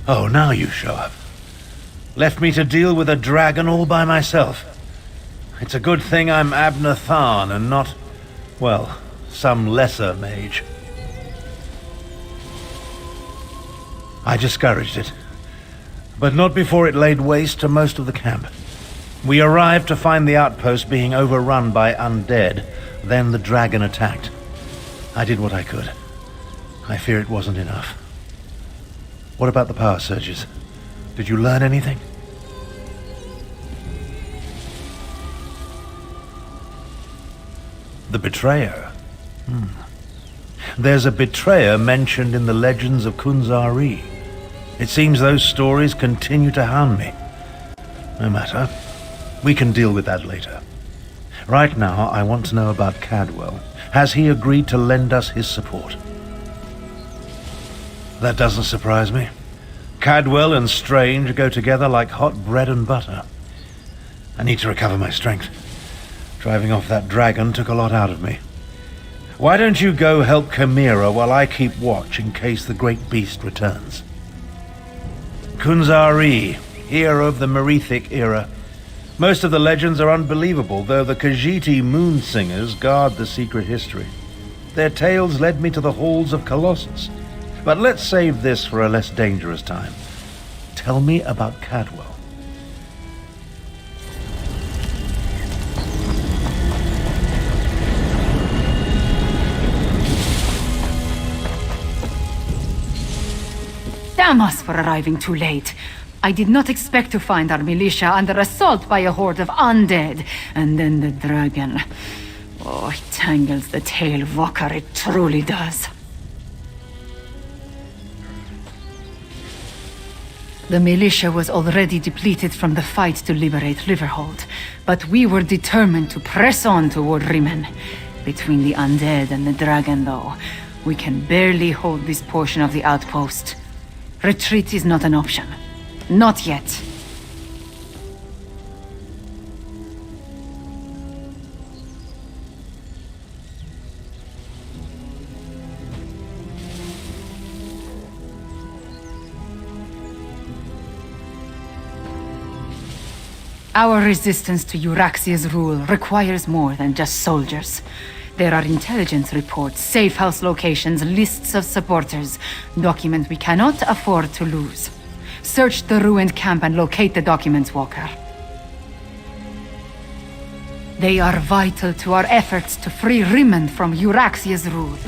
Oh, now you show up. Left me to deal with a dragon all by myself. It's a good thing I'm Abner Tharn and not, well, some lesser mage. I discouraged it, but not before it laid waste to most of the camp. We arrived to find the outpost being overrun by undead, then the dragon attacked. I did what I could. I fear it wasn't enough. What about the power surges? Did you learn anything? The betrayer. There's a betrayer mentioned in the legends of Kunzari. It seems those stories continue to hound me. No matter. We can deal with that later. Right now, I want to know about Cadwell. Has he agreed to lend us his support? That doesn't surprise me. Cadwell and Strange go together like hot bread and butter. I need to recover my strength. Driving off that dragon took a lot out of me. Why don't you go help Chimera while I keep watch in case the great beast returns? Kunzari, hero of the Merethic era. Most of the legends are unbelievable, though the Khajiiti moon singers guard the secret history. Their tales led me to the halls of Colossus. But let's save this for a less dangerous time. Tell me about Cadwell. Damn us for arriving too late. I did not expect to find our militia under assault by a horde of undead, and then the dragon. Oh, it tangles the tail, Vokar, it truly does. The militia was already depleted from the fight to liberate Riverhold, but we were determined to press on toward Rimen. Between the undead and the dragon, though, we can barely hold this portion of the outpost. Retreat is not an option. Not yet. Our resistance to Euraxia's rule requires more than just soldiers. There are intelligence reports, safe house locations, lists of supporters, documents we cannot afford to lose. Search the ruined camp and locate the documents, Walker. They are vital to our efforts to free Rimen from Euraxia's rule.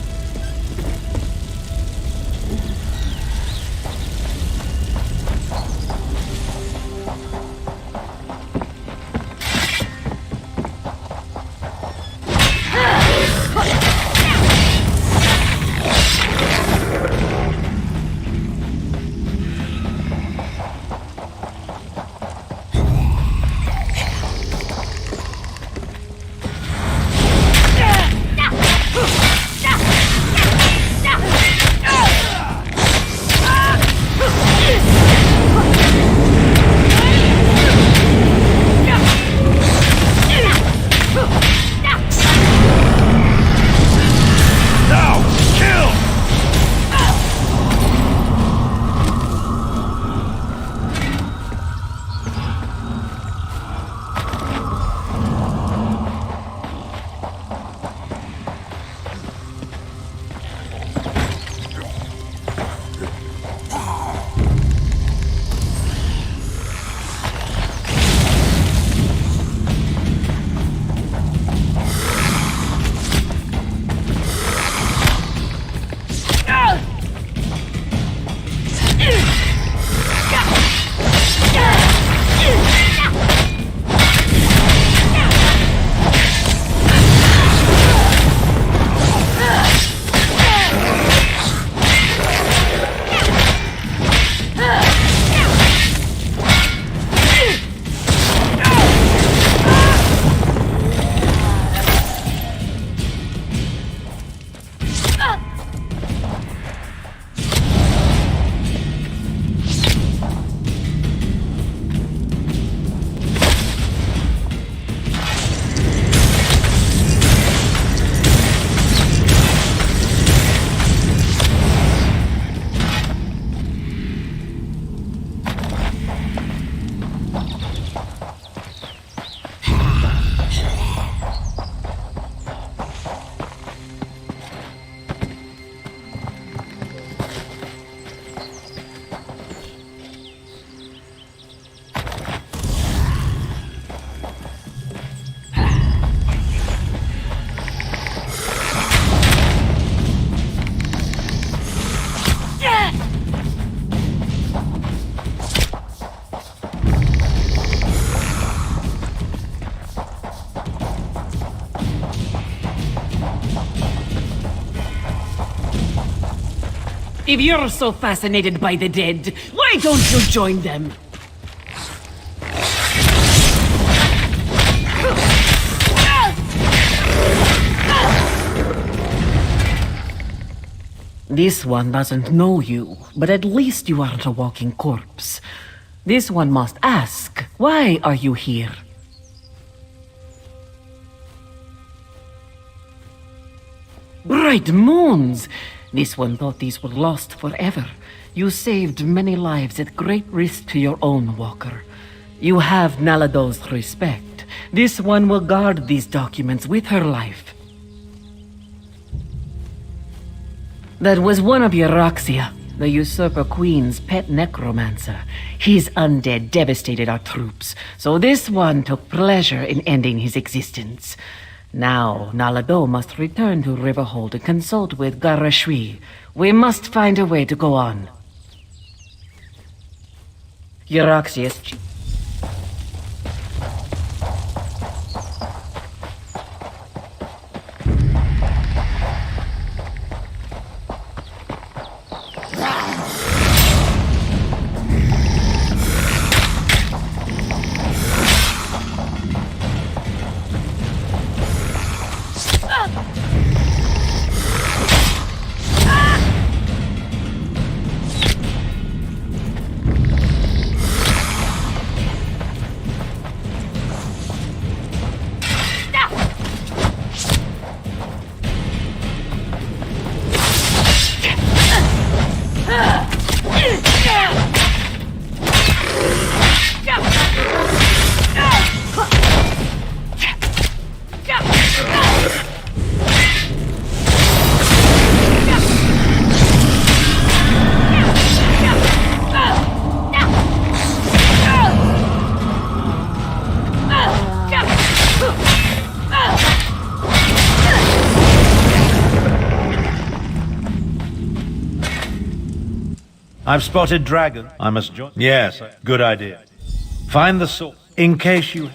If you're so fascinated by the dead, why don't you join them? This one doesn't know you, but at least you aren't a walking corpse. This one must ask, why are you here? Bright moons! This one thought these were lost forever. You saved many lives at great risk to your own walker. You have Nalado's respect. This one will guard these documents with her life. That was one of Euroxia, the usurper queen's pet necromancer. His undead devastated our troops, so this one took pleasure in ending his existence. Now, Nalado must return to Riverhold and consult with Garashui. We must find a way to go on. Euroxia's chief. I've spotted dragon. I must join. Yes, good idea. Find the source, in case you...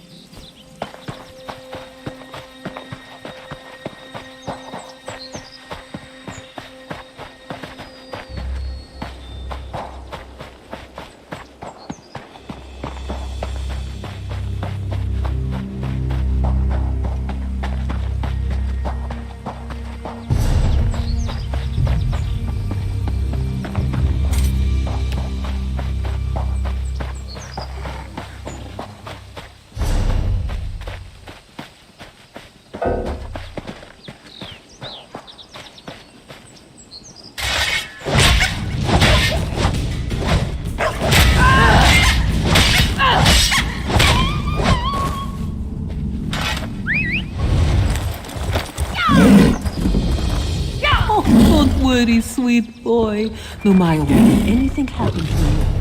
Don't worry, sweet boy. No matter what, anything happened to you.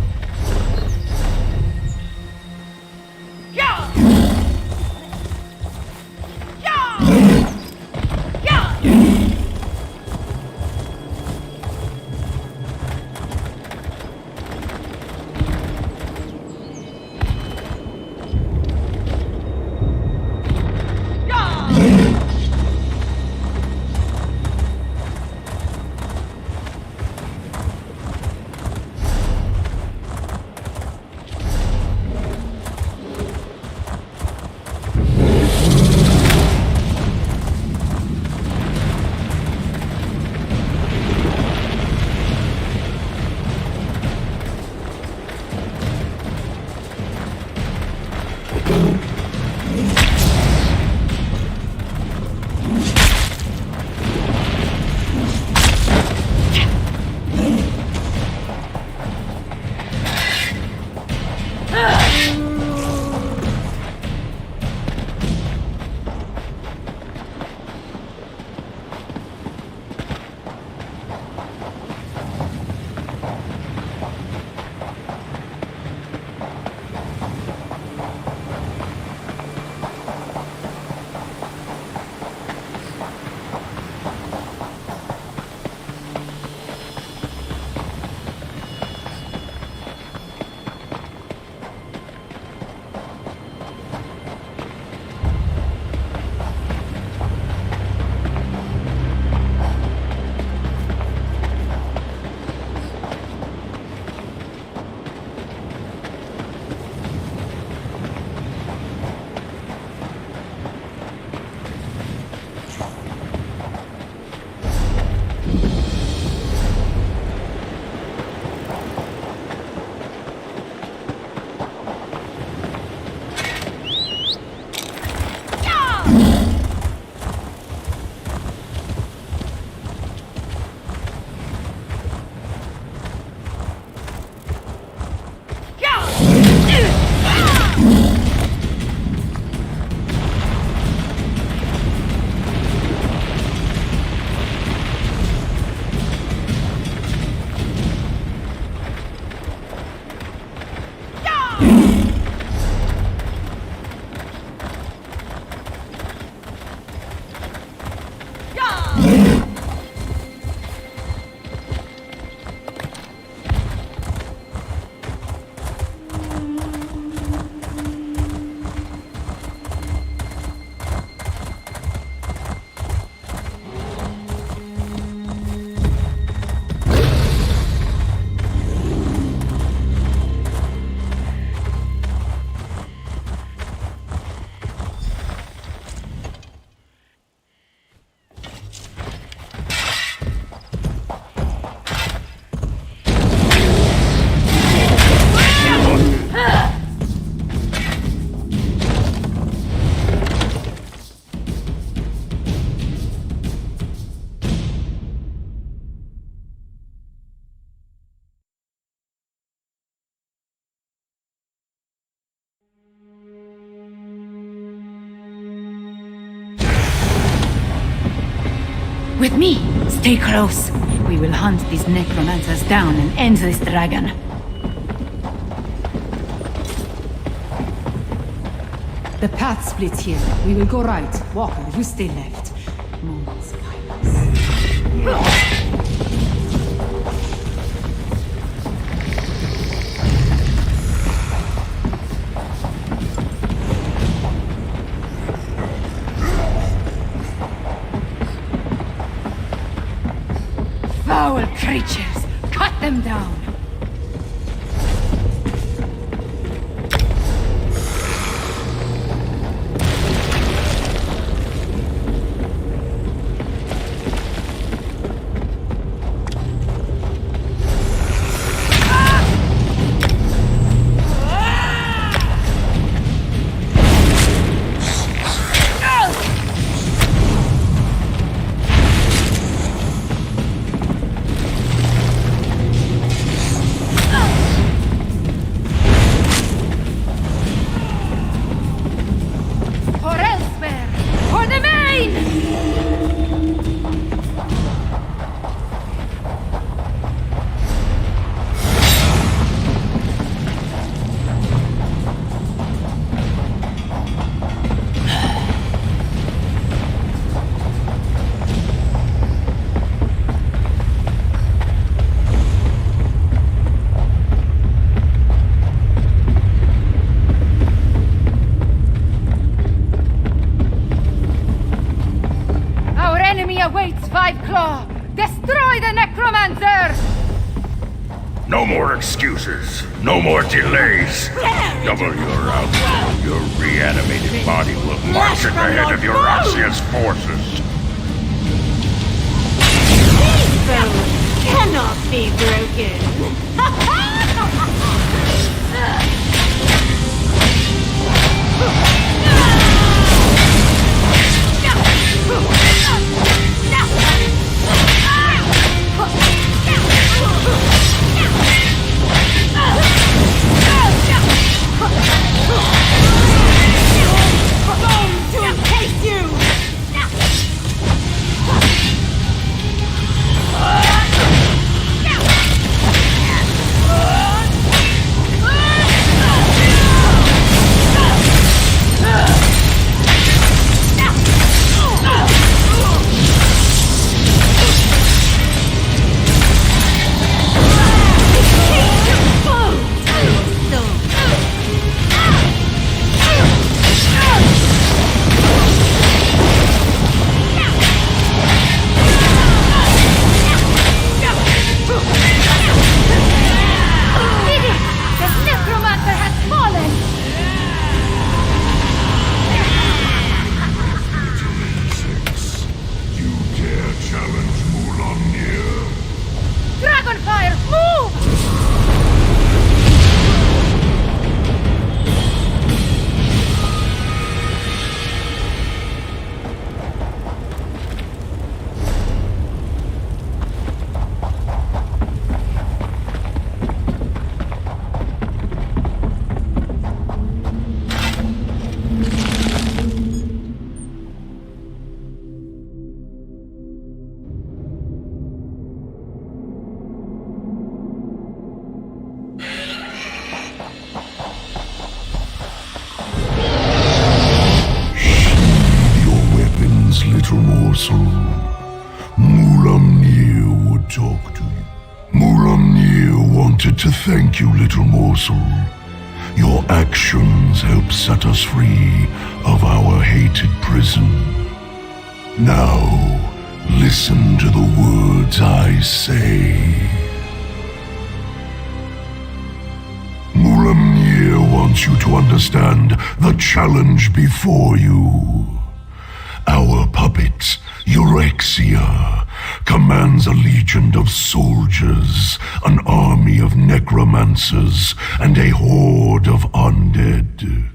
With me! Stay close! We will hunt these necromancers down and end this dragon. The path splits here. We will go right. Walker, you stay left. Moments silence. Foul creatures! Cut them down! Awaits Five Claw! Destroy the necromancer! No more excuses. No more delays. Double your output. Your reanimated body will march at the head of Euraxia's forces. These bones cannot be broken. Mulamnir would talk to you. Mulamnir wanted to thank you, little morsel. Your actions helped set us free of our hated prison. Now, listen to the words I say. Mulamnir wants you to understand the challenge before you. Our puppet, Euraxia, commands a legion of soldiers, an army of necromancers, and a horde of undead.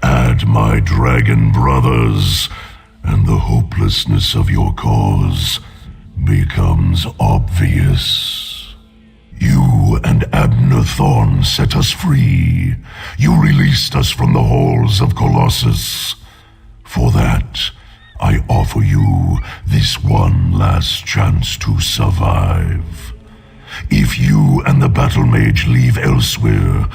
Add my dragon brothers, and the hopelessness of your cause becomes obvious. You and Abner Thorn set us free. You released us from the halls of Colossus. For that, I offer you this one last chance to survive. If you and the battle mage leave elsewhere,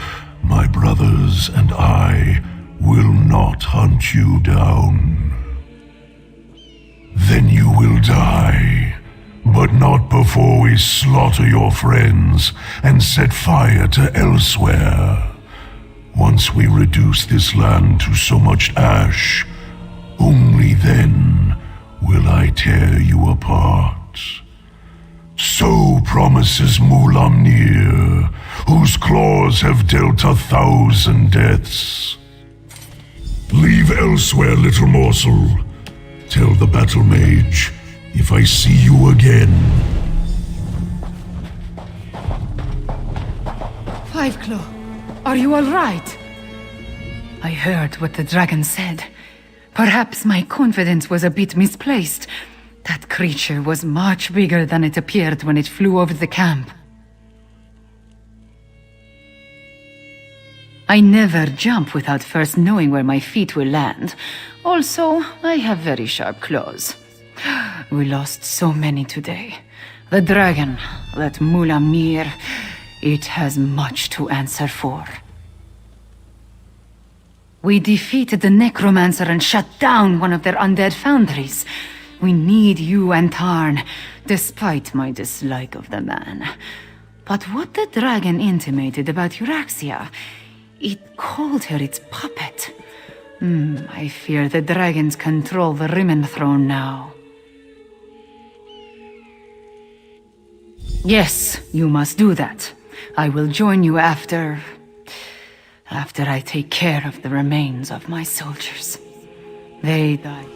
my brothers and I will not hunt you down. Then you will die, but not before we slaughter your friends and set fire to elsewhere. Once we reduce this land to so much ash, only then will I tear you apart. So promises Mulamnir, whose claws have dealt 1,000 deaths. Leave elsewhere, little morsel. Tell the battle mage, if I see you again. Fiveclaw, are you all right? I heard what the dragon said. Perhaps my confidence was a bit misplaced. That creature was much bigger than it appeared when it flew over the camp. I never jump without first knowing where my feet will land. Also, I have very sharp claws. We lost so many today. The dragon, that Mulamnir, it has much to answer for. We defeated the necromancer and shut down one of their undead foundries. We need you and Tarn, despite my dislike of the man. But what the dragon intimated about Euraxia, it called her its puppet. I fear the dragons control the Rimmon throne now. Yes, you must do that. I will join you after I take care of the remains of my soldiers. They died.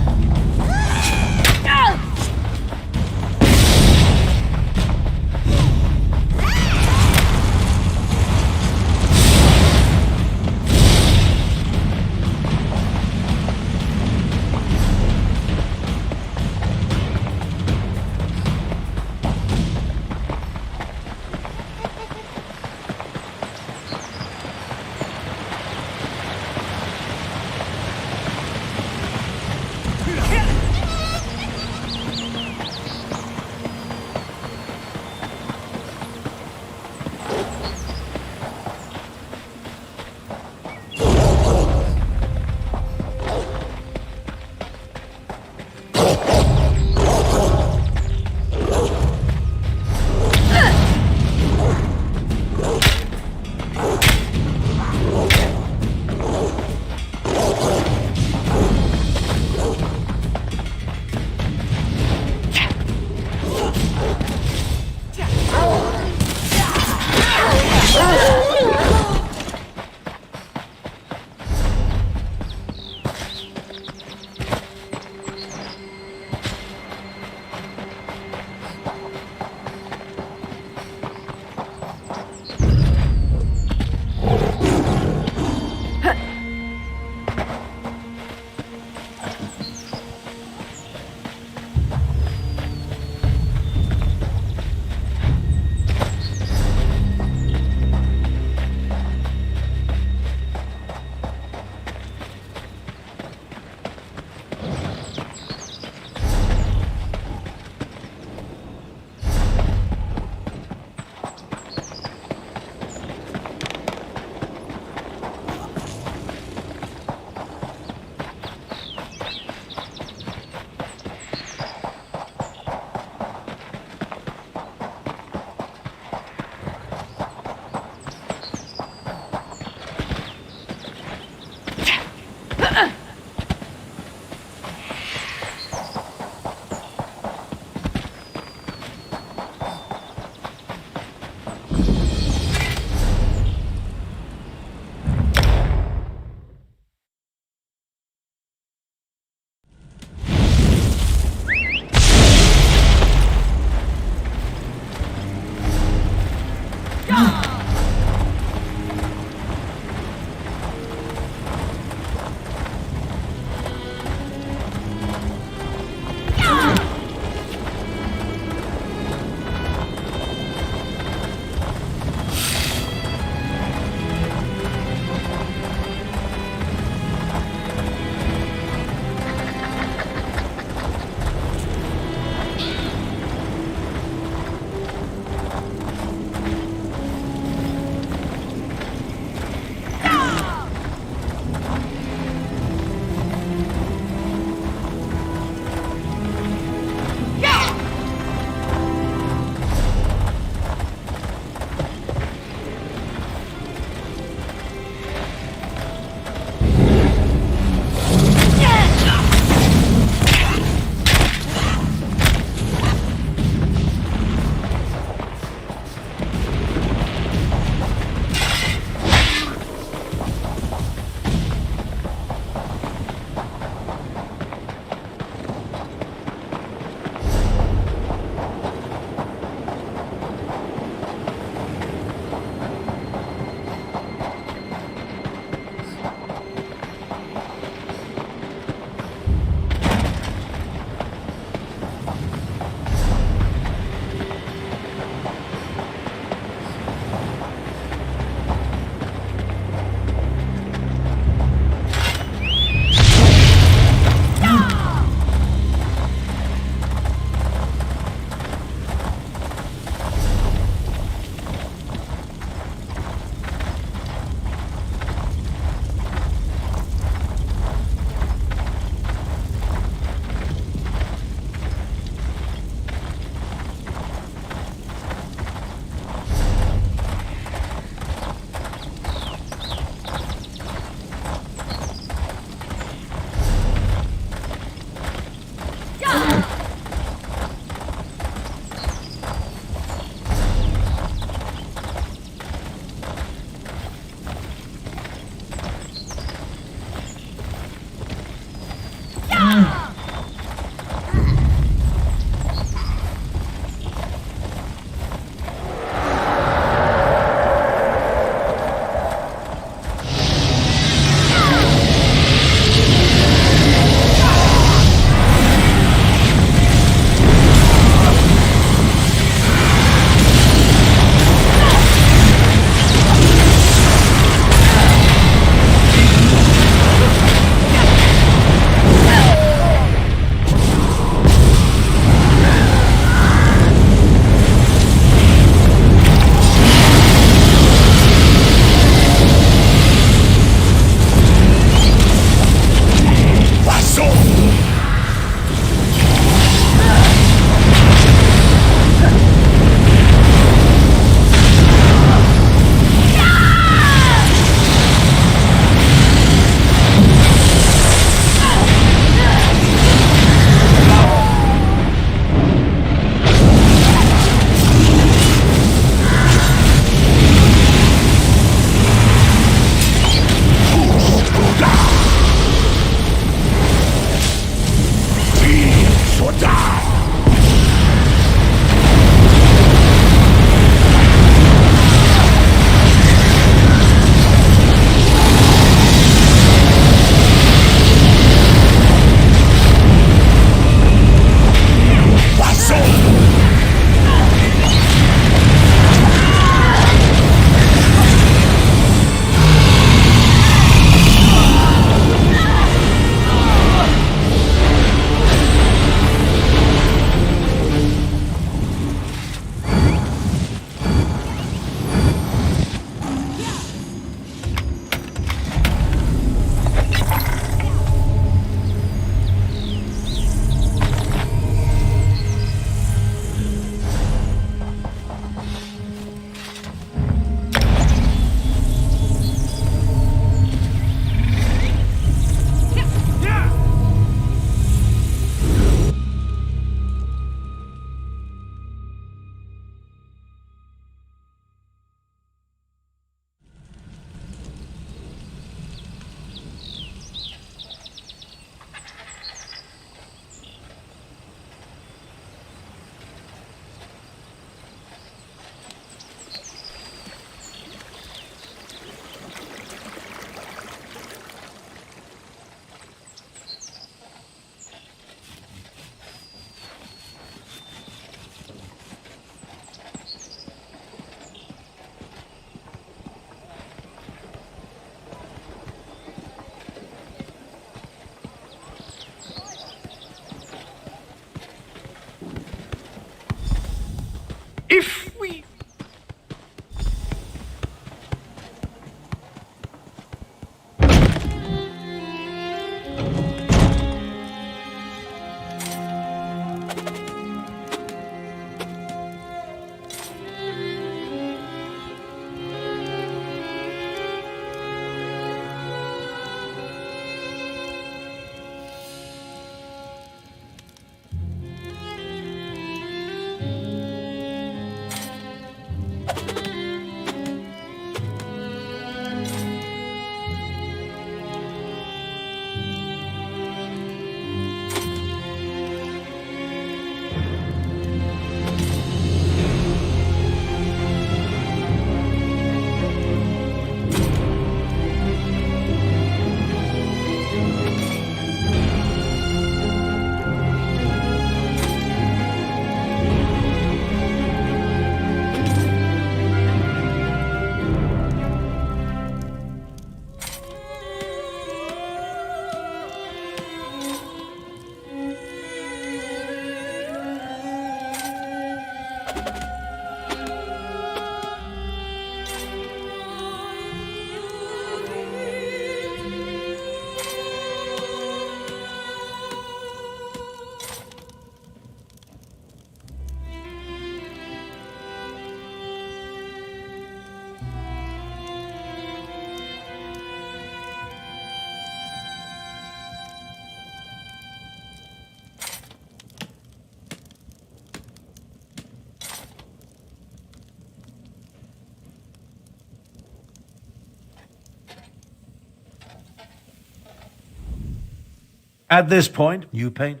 At this point, you paint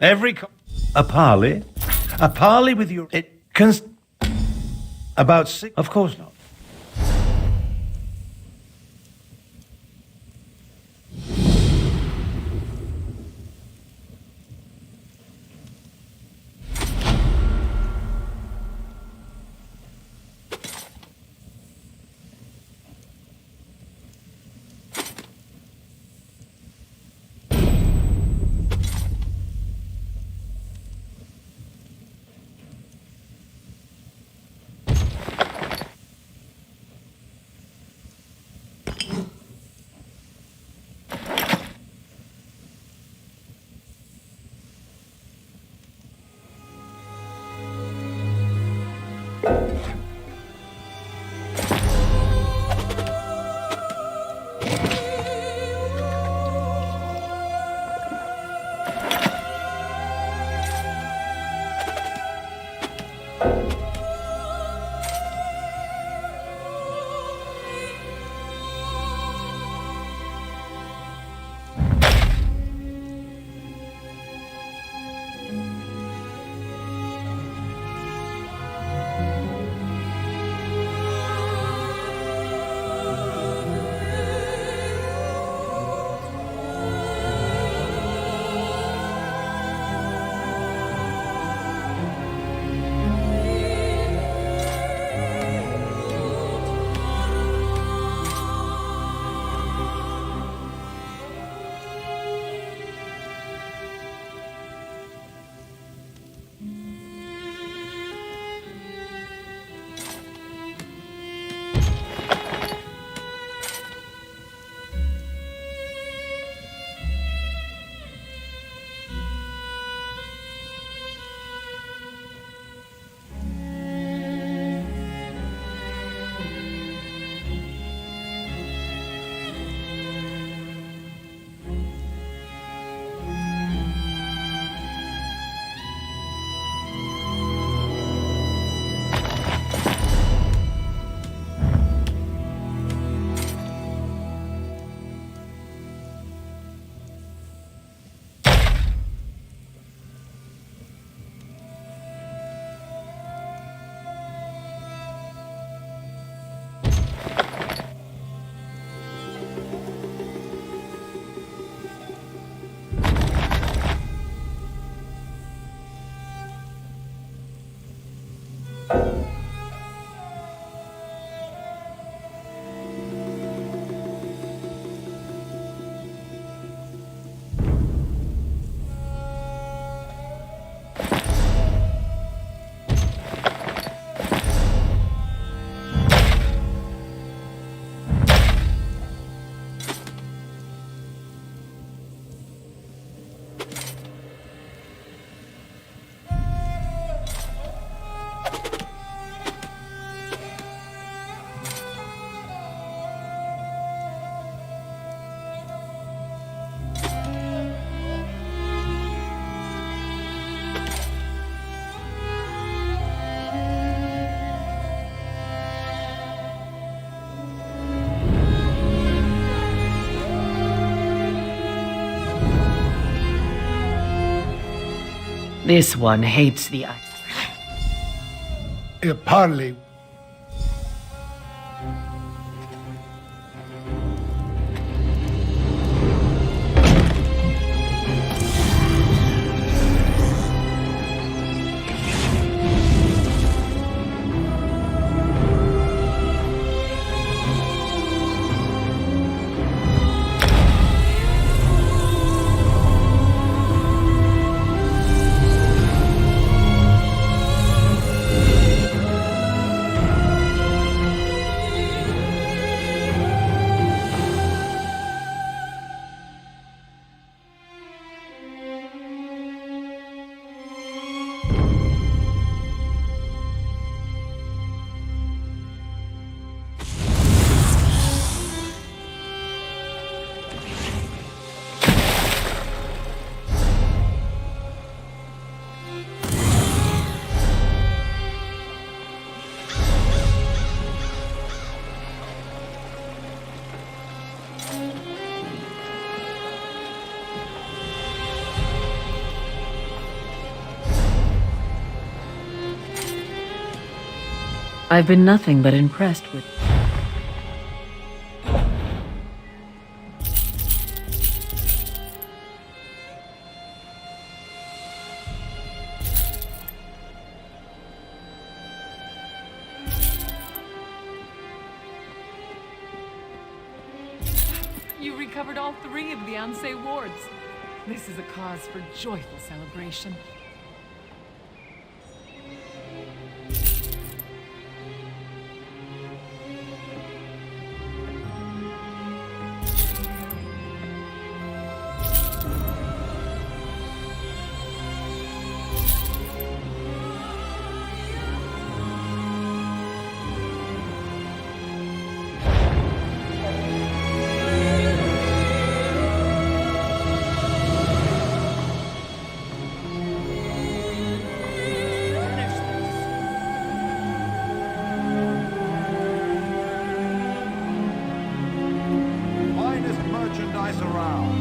every a parley? A parley with your... About six... Of course not. This one hates the ice. Parley. I've been nothing but impressed with... You recovered all 3 of the Ansei wards. This is a cause for joyful celebration. Finest merchandise around.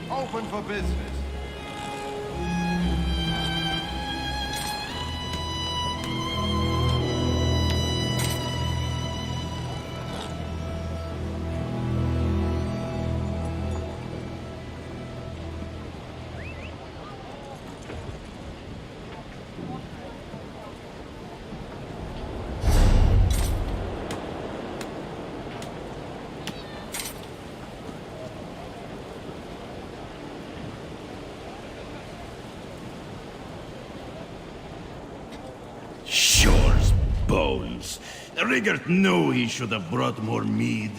Open for business. Shore's bones. Rigert knew he should have brought more mead.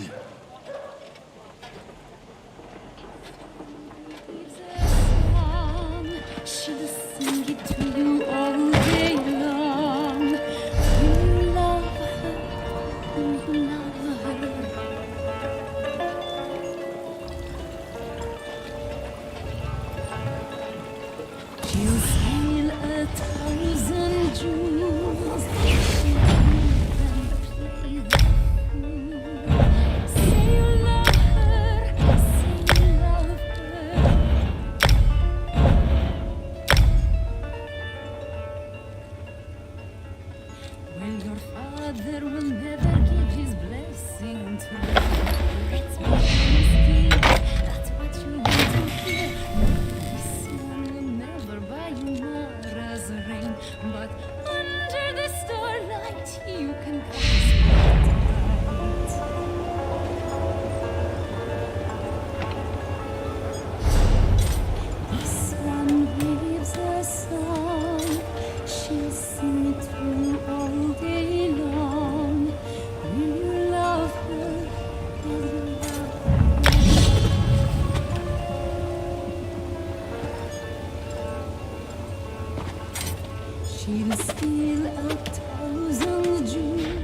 She'll sing it to you all day long. You love her, you love her. She'll steal 1,000 jewels. Say you love her, say you love her. Well, your father will never give his blessing to you. It's honesty, that's what you want to hear. This one will never buy you Mara's ring, but under the starlight you can kiss my This one weaves a song, she'll sing it to you all day long. Will you love her? Will you love her? She'll steal 1,000 jewels.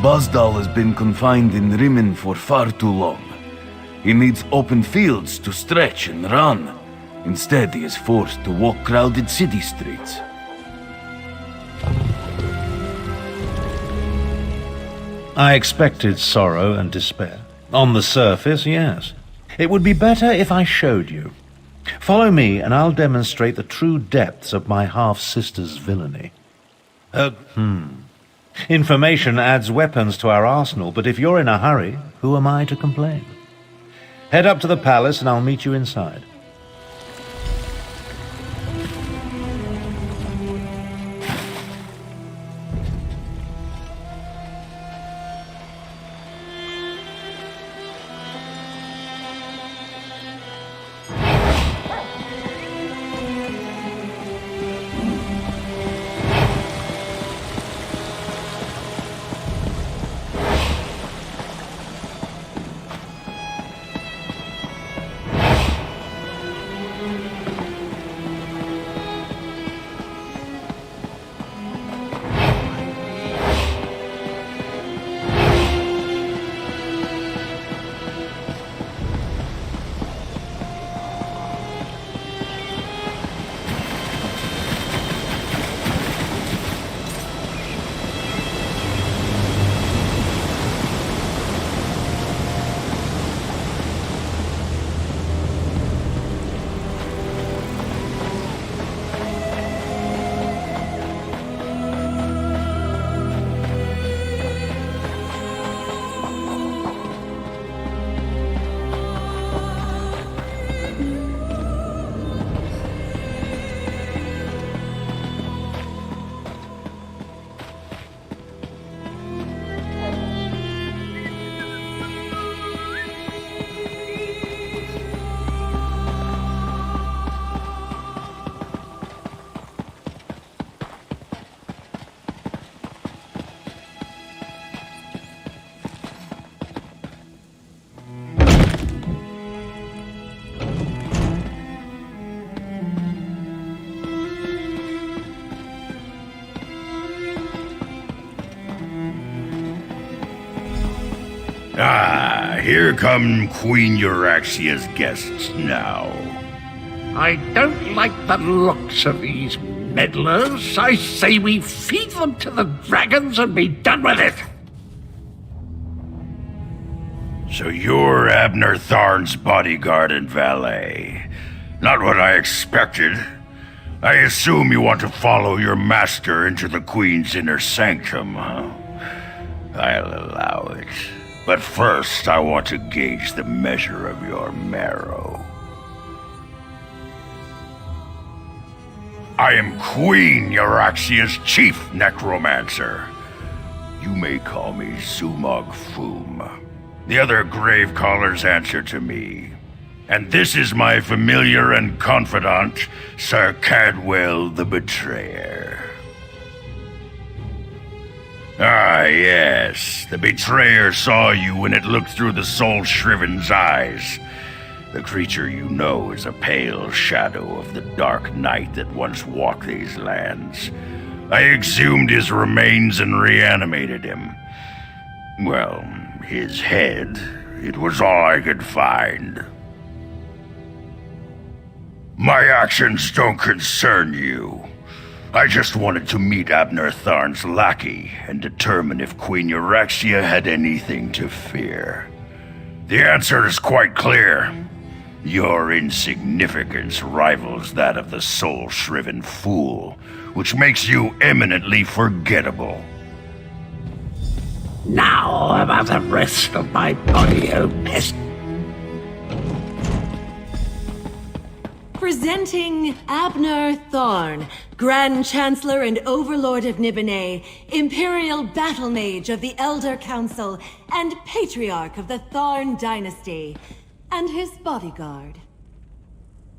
Bozdal has been confined in Rimmen for far too long. He needs open fields to stretch and run. Instead, he is forced to walk crowded city streets. I expected sorrow and despair. On the surface, yes. It would be better if I showed you. Follow me, and I'll demonstrate the true depths of my half-sister's villainy. Information adds weapons to our arsenal, but if you're in a hurry, who am I to complain? Head up to the palace, and I'll meet you inside. Here come Queen Euraxia's guests now. I don't like the looks of these meddlers. I say we feed them to the dragons and be done with it. So you're Abner Tharn's bodyguard and valet. Not what I expected. I assume you want to follow your master into the Queen's inner sanctum, huh? I'll allow it. But first, I want to gauge the measure of your marrow. I am Queen Euraxia's chief necromancer. You may call me Zumog Foom. The other grave callers answer to me. And this is my familiar and confidant, Sir Cadwell the Betrayer. Ah, yes. The Betrayer saw you when it looked through the soul-shriven's eyes. The creature you know is a pale shadow of the dark night that once walked these lands. I exhumed his remains and reanimated him. Well, his head. It was all I could find. My actions don't concern you. I just wanted to meet Abner Tharn's lackey and determine if Queen Euraxia had anything to fear. The answer is quite clear. Your insignificance rivals that of the soul-shriven fool, which makes you eminently forgettable. Now about the rest of my body, oh pest. Presenting Abner Tharn, Grand Chancellor and Overlord of Nibene, Imperial Battle Mage of the Elder Council, and Patriarch of the Tharn Dynasty, and his bodyguard.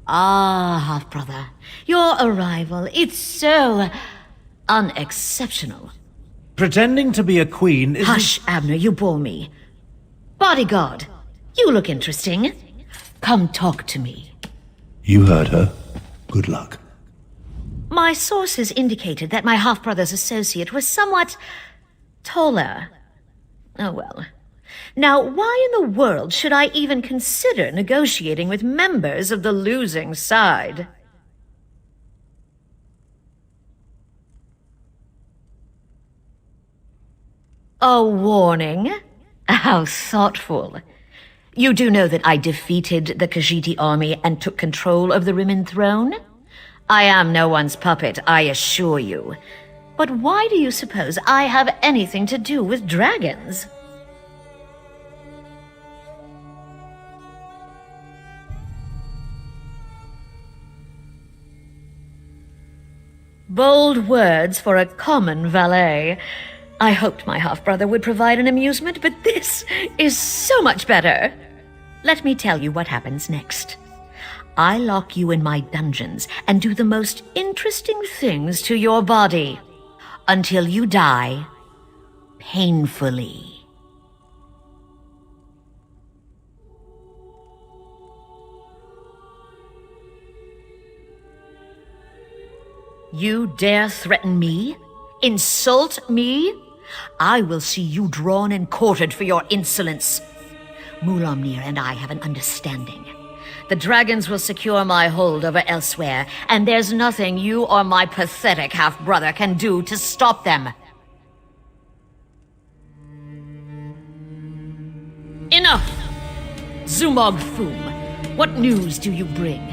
Ah, half-brother. Your arrival, it's so unexceptional. Pretending to be a queen is... Hush, Abner, you bore me. Bodyguard, you look interesting. Come talk to me. You heard her. Good luck. My sources indicated that my half-brother's associate was somewhat taller Oh well. Now, why in the world should I even consider negotiating with members of the losing side? A warning? How thoughtful. You do know that I defeated the Khajiiti army and took control of the Rimmon throne? I am no one's puppet, I assure you. But why do you suppose I have anything to do with dragons? Bold words for a common valet. I hoped my half-brother would provide an amusement, but this is so much better. Let me tell you what happens next. I lock you in my dungeons and do the most interesting things to your body until you die painfully. You dare threaten me? Insult me? I will see you drawn and quartered for your insolence. Mulamnir and I have an understanding. The dragons will secure my hold over elsewhere, and there's nothing you or my pathetic half-brother can do to stop them. Enough! Zumog Foom, what news do you bring?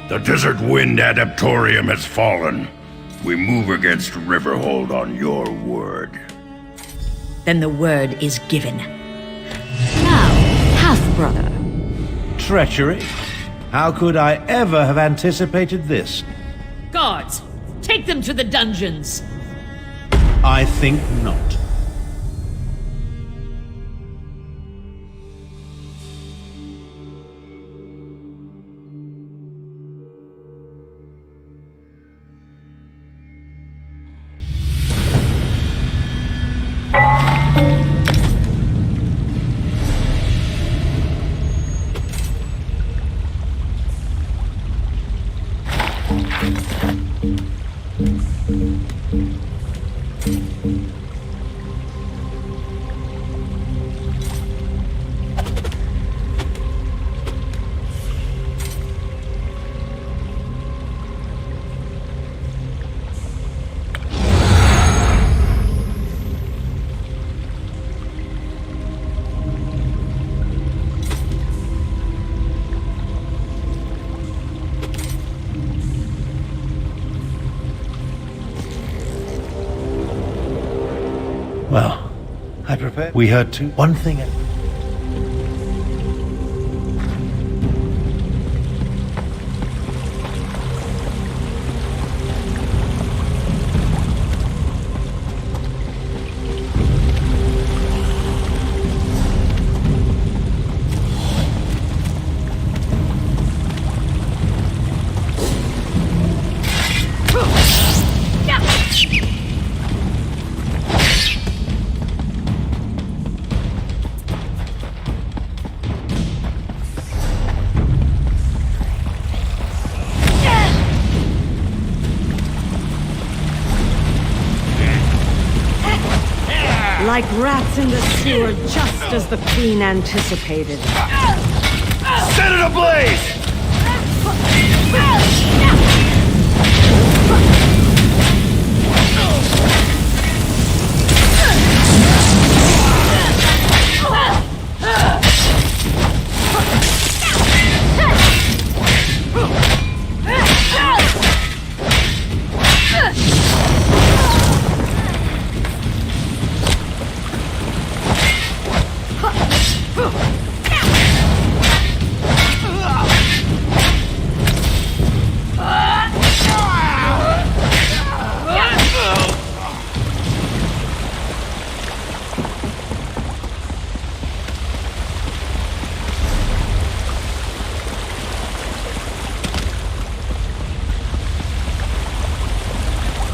The Desert Wind Adaptorium has fallen. We move against Riverhold on your word. Then the word is given. Now, half-brother. Treachery? How could I ever have anticipated this? Guards, take them to the dungeons. I think not. Well, I prepared. We heard two. One thing. Like rats in the sewer, just as the Queen anticipated. Set it ablaze!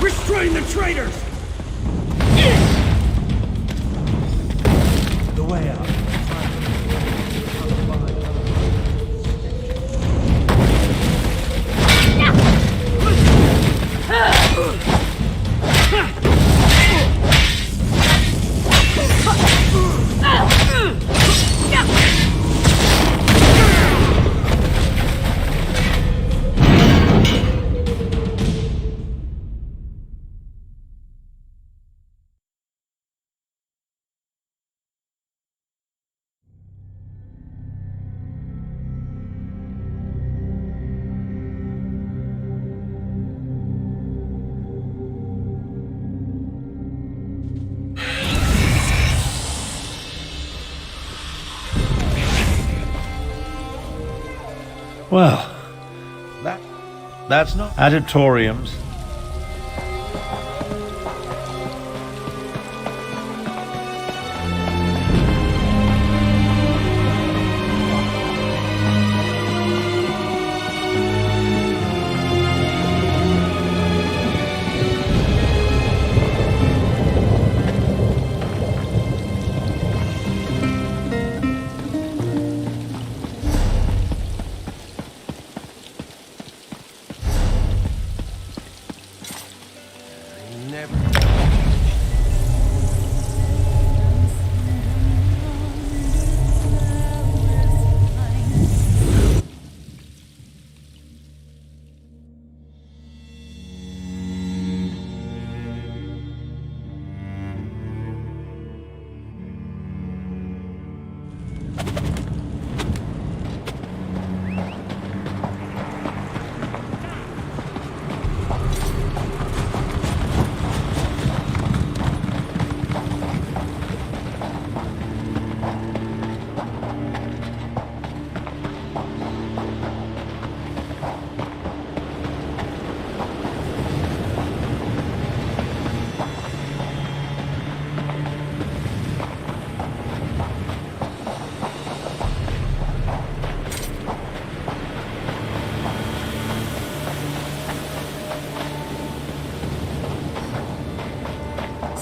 Restrain the traitors! The way out. Well, that's not auditoriums.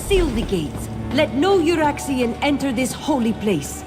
Seal the gates. Let no Euraxian enter this holy place.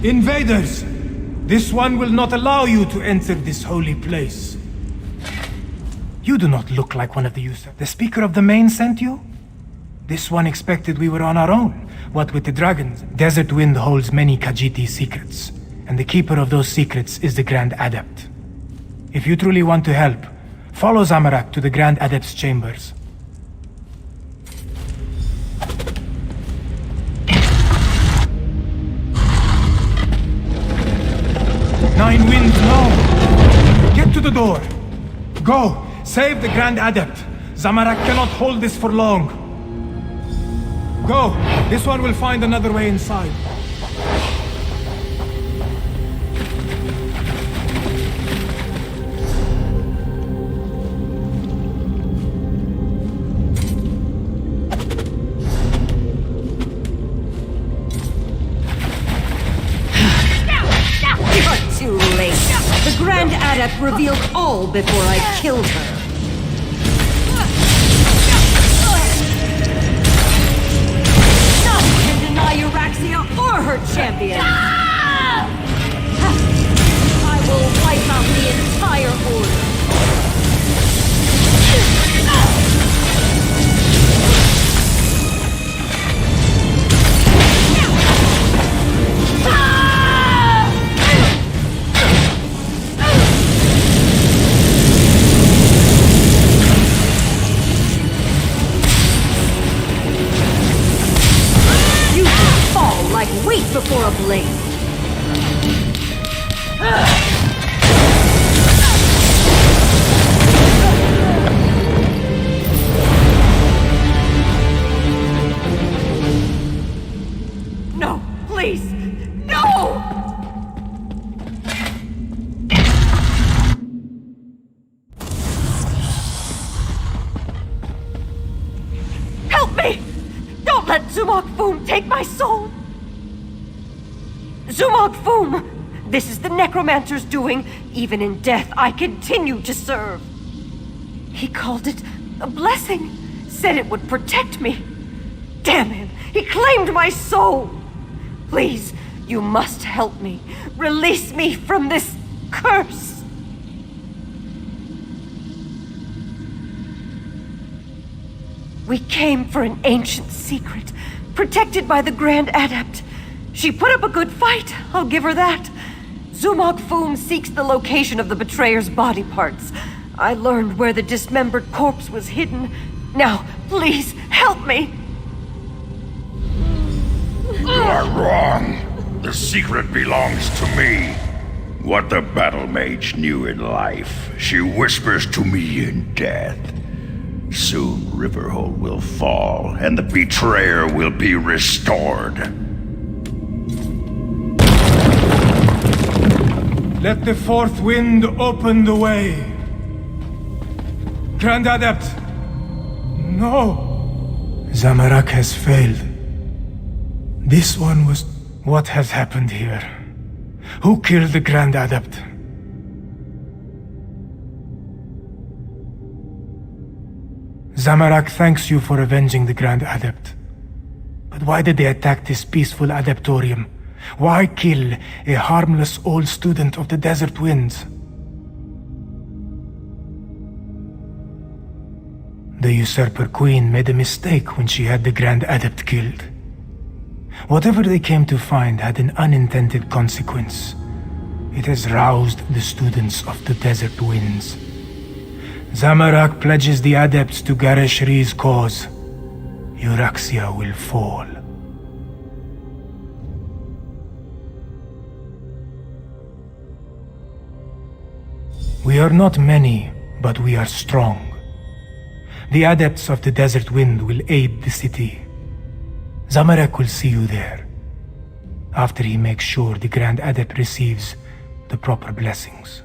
Invaders! This one will not allow you to enter this holy place. You do not look like one of the usurpers. The Speaker of the Main sent you? This one expected we were on our own. What with the dragons? Desert Wind holds many Khajiit secrets, and the keeper of those secrets is the Grand Adept. If you truly want to help, follow Zamorak to the Grand Adept's chambers. Nine Winds, no! Get to the door! Go! Save the Grand Adept! Zamorak cannot hold this for long! Go! This one will find another way inside. Too late. The Grand Adept revealed all before I killed her. None can deny Euraxia or her champion. I will wipe out the entire order. Like wheat before a blade. No, please, no! Help me! Don't let Zumog Foom take my soul! Zumog Foom! This is the Necromancer's doing. Even in death, I continue to serve. He called it a blessing. Said it would protect me. Damn him! He claimed my soul! Please, you must help me. Release me from this curse! We came for an ancient secret, protected by the Grand Adept. She put up a good fight, I'll give her that. Zumog Foom seeks the location of the betrayer's body parts. I learned where the dismembered corpse was hidden. Now, please, help me! You are wrong. The secret belongs to me. What the battle mage knew in life, she whispers to me in death. Soon Riverhold will fall, and the betrayer will be restored. Let the fourth wind open the way. Grand Adept! No! Zamorak has failed. This one was... What has happened here? Who killed the Grand Adept? Zamorak thanks you for avenging the Grand Adept. But why did they attack this peaceful Adeptorium? Why kill a harmless old student of the Desert Winds? The Usurper Queen made a mistake when she had the Grand Adept killed. Whatever they came to find had an unintended consequence. It has roused the students of the Desert Winds. Zamorak pledges the Adepts to Gareshri's cause. Euraxia will fall. We are not many, but we are strong. The Adepts of the Desert Wind will aid the city. Zamorak will see you there, after he makes sure the Grand Adept receives the proper blessings.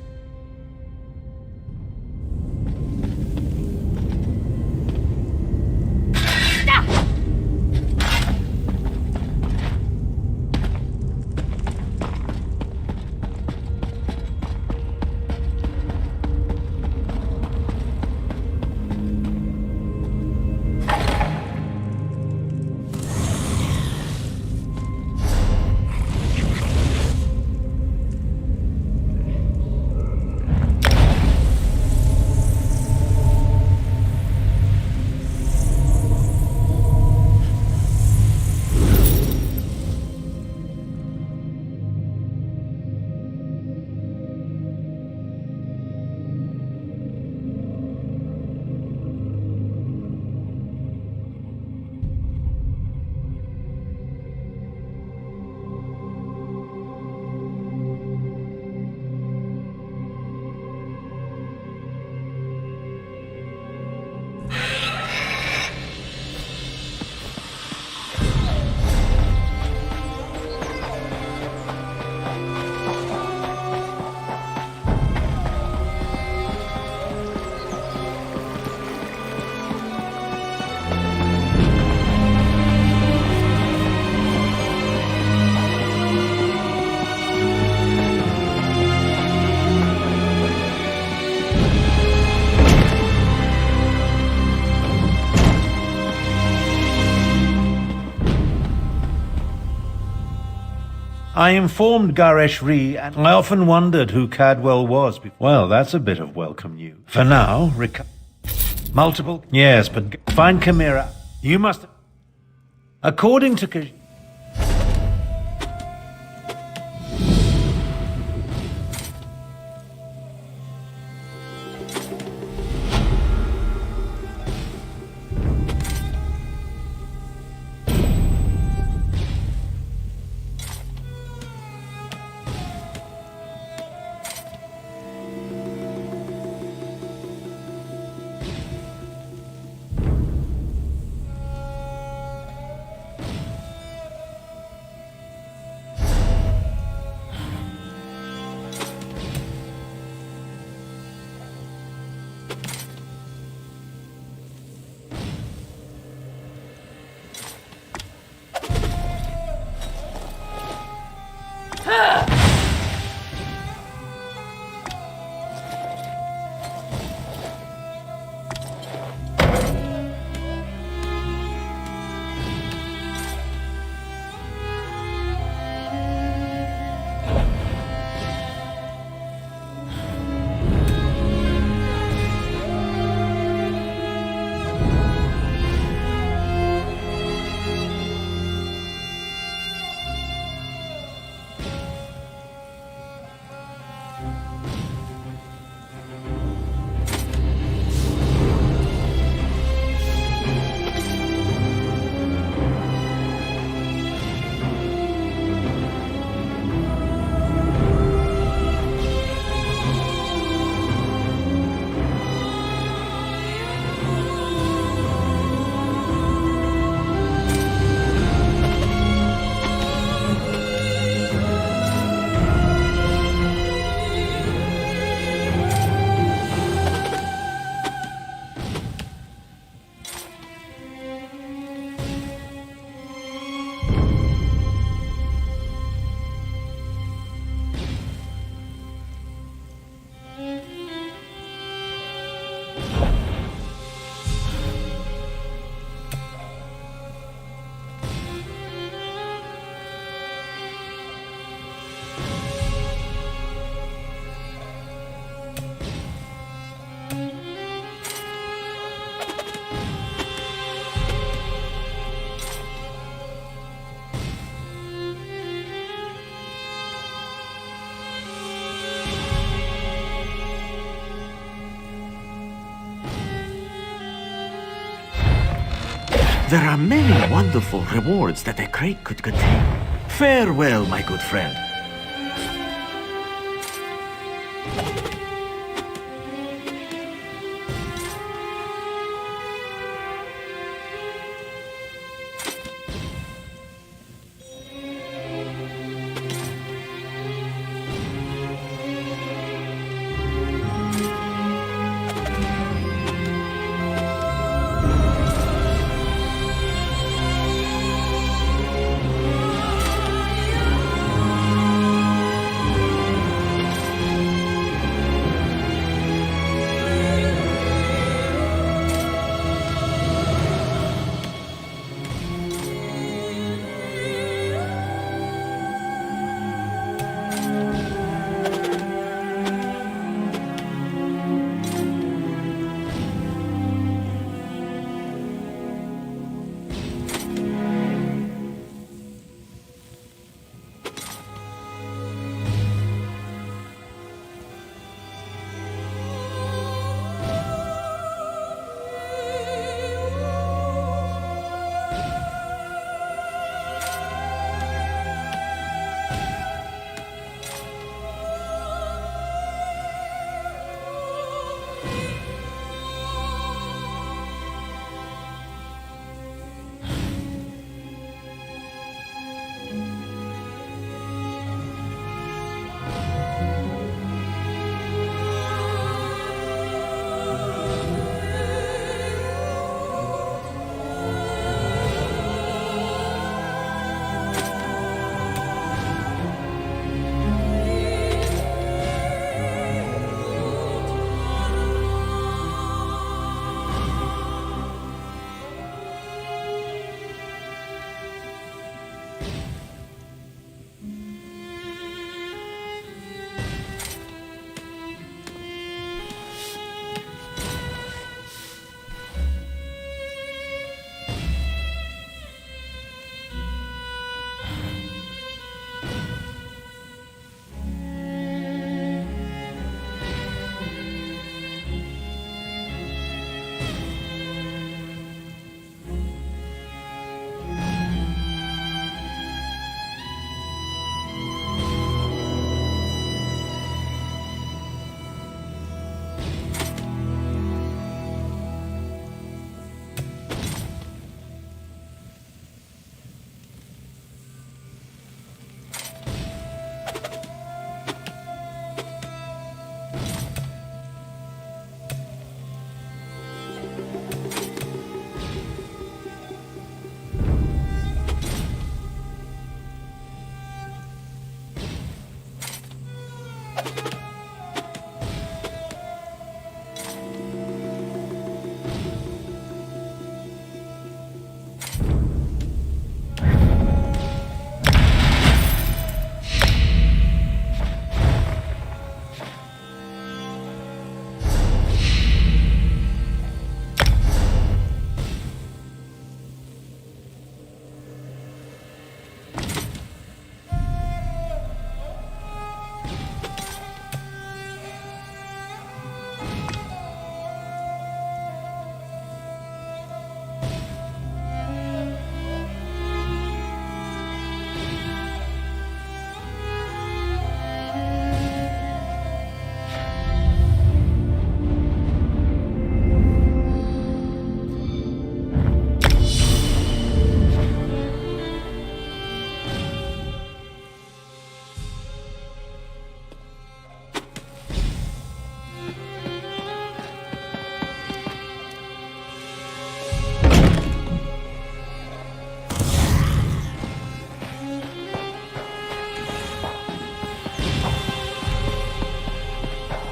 I informed Garesh Ree, and I often wondered who Cadwell was. Well, that's a bit of welcome news. For now, multiple? Yes, but find Chimera. You must... According to... There are many wonderful rewards that a crate could contain. Farewell, my good friend.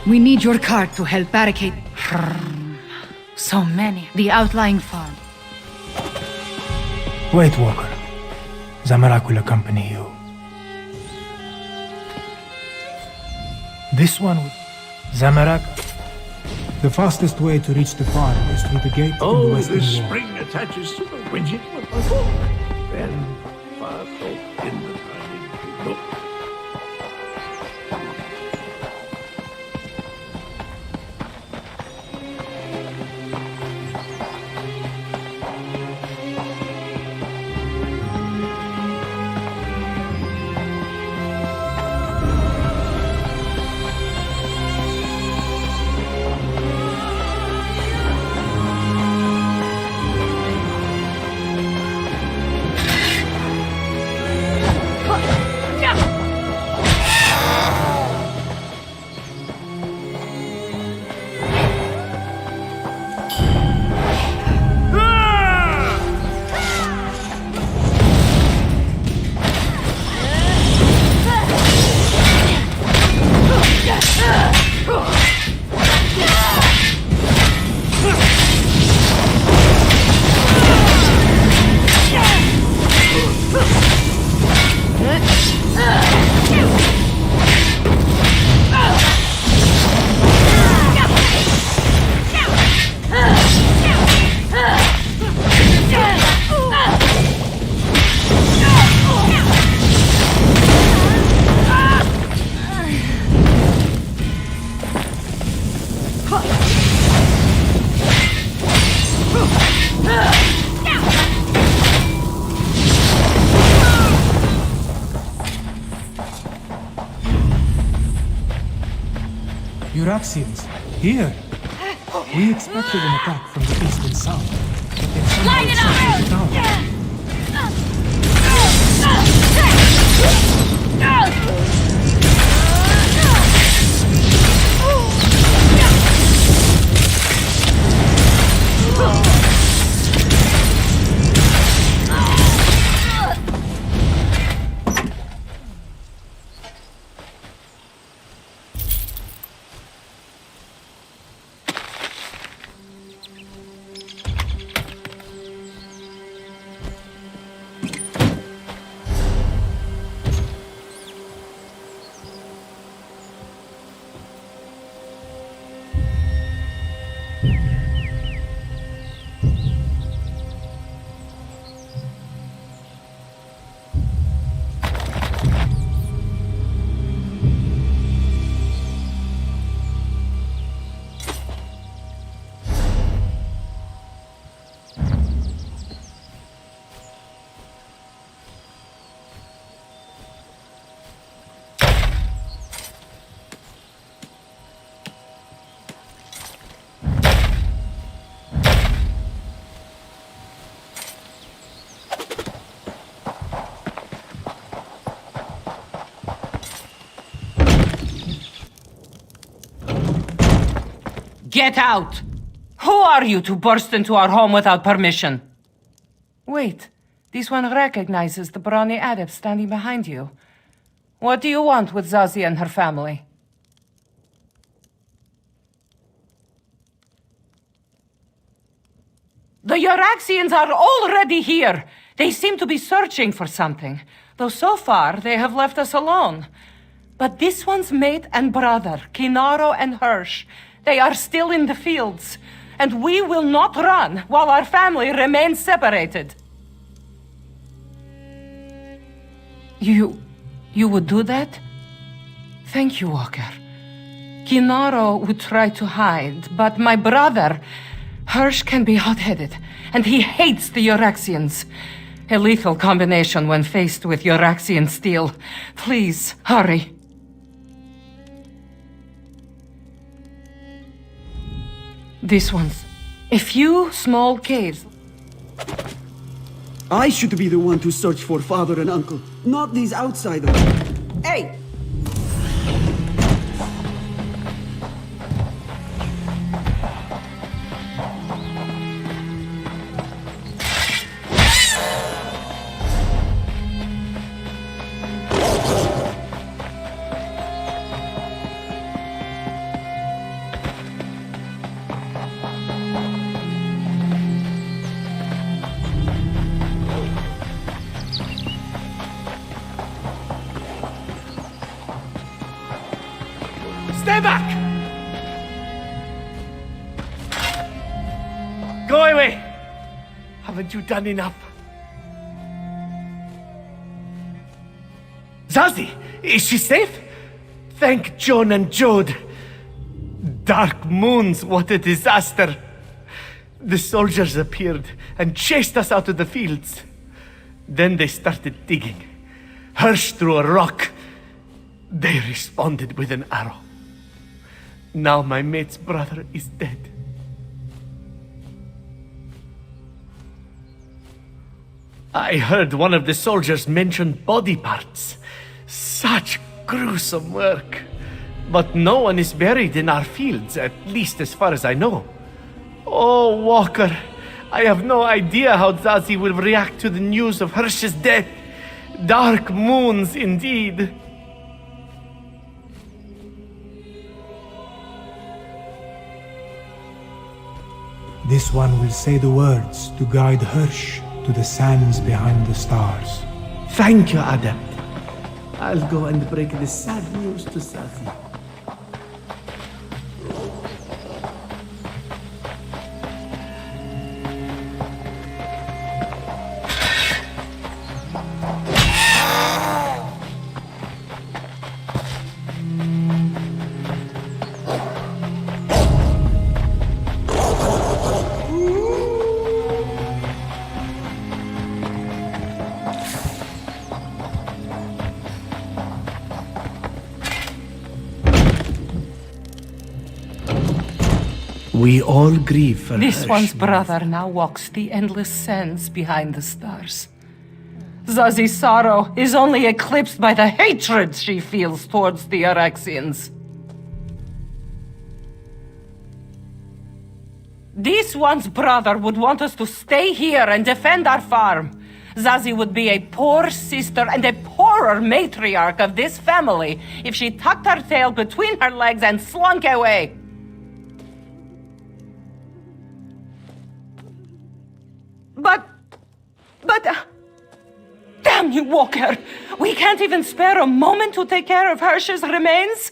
We need your cart to help barricade... So many. The outlying farm. Wait, Walker. Zamarak will accompany you. This one... Zamarak... The fastest way to reach the farm is through the gate in the Oh, western the wall. spring attaches to the widget of the hook. Then far off in the timing to look. Euraxians, here! We expected an attack from the east and south, but they've somehow escaped the town. Get out! Who are you to burst into our home without permission? Wait, this one recognizes the brawny adept standing behind you. What do you want with Zazie and her family? The Euraxians are already here! They seem to be searching for something, though so far they have left us alone. But this one's mate and brother, Kinaro and Hirsch, they are still in the fields, and we will not run while our family remains separated. You would do that? Thank you, Walker. Kinaro would try to hide, but my brother, Hirsch, can be hot-headed, and he hates the Euraxians. A lethal combination when faced with Euraxian steel. Please, hurry. This one's a few small caves. I should be the one to search for father and uncle, not these outsiders. Hey! Stay back! Go away! Haven't you done enough? Zazie, is she safe? Thank Joan and Jode. Dark moons, what a disaster. The soldiers appeared and chased us out of the fields. Then they started digging. Hirsch threw a rock. They responded with an arrow. Now my mate's brother is dead. I heard one of the soldiers mention body parts. Such gruesome work. But no one is buried in our fields, at least as far as I know. Oh, Walker, I have no idea how Zazie will react to the news of Hirsch's death. Dark moons, indeed. This one will say the words to guide Hirsch to the sands behind the stars. Thank you, Adam. I'll go and break the sad news to Zazie. We all grieve for This Hirsch. one's brother now walks the endless sands behind the stars. Zazie's sorrow is only eclipsed by the hatred she feels towards the Araxians. This one's brother would want us to stay here and defend our farm. Zazie would be a poor sister and a poorer matriarch of this family if she tucked her tail between her legs and slunk away. But, damn you, Walker! We can't even spare a moment to take care of Hirsch's remains?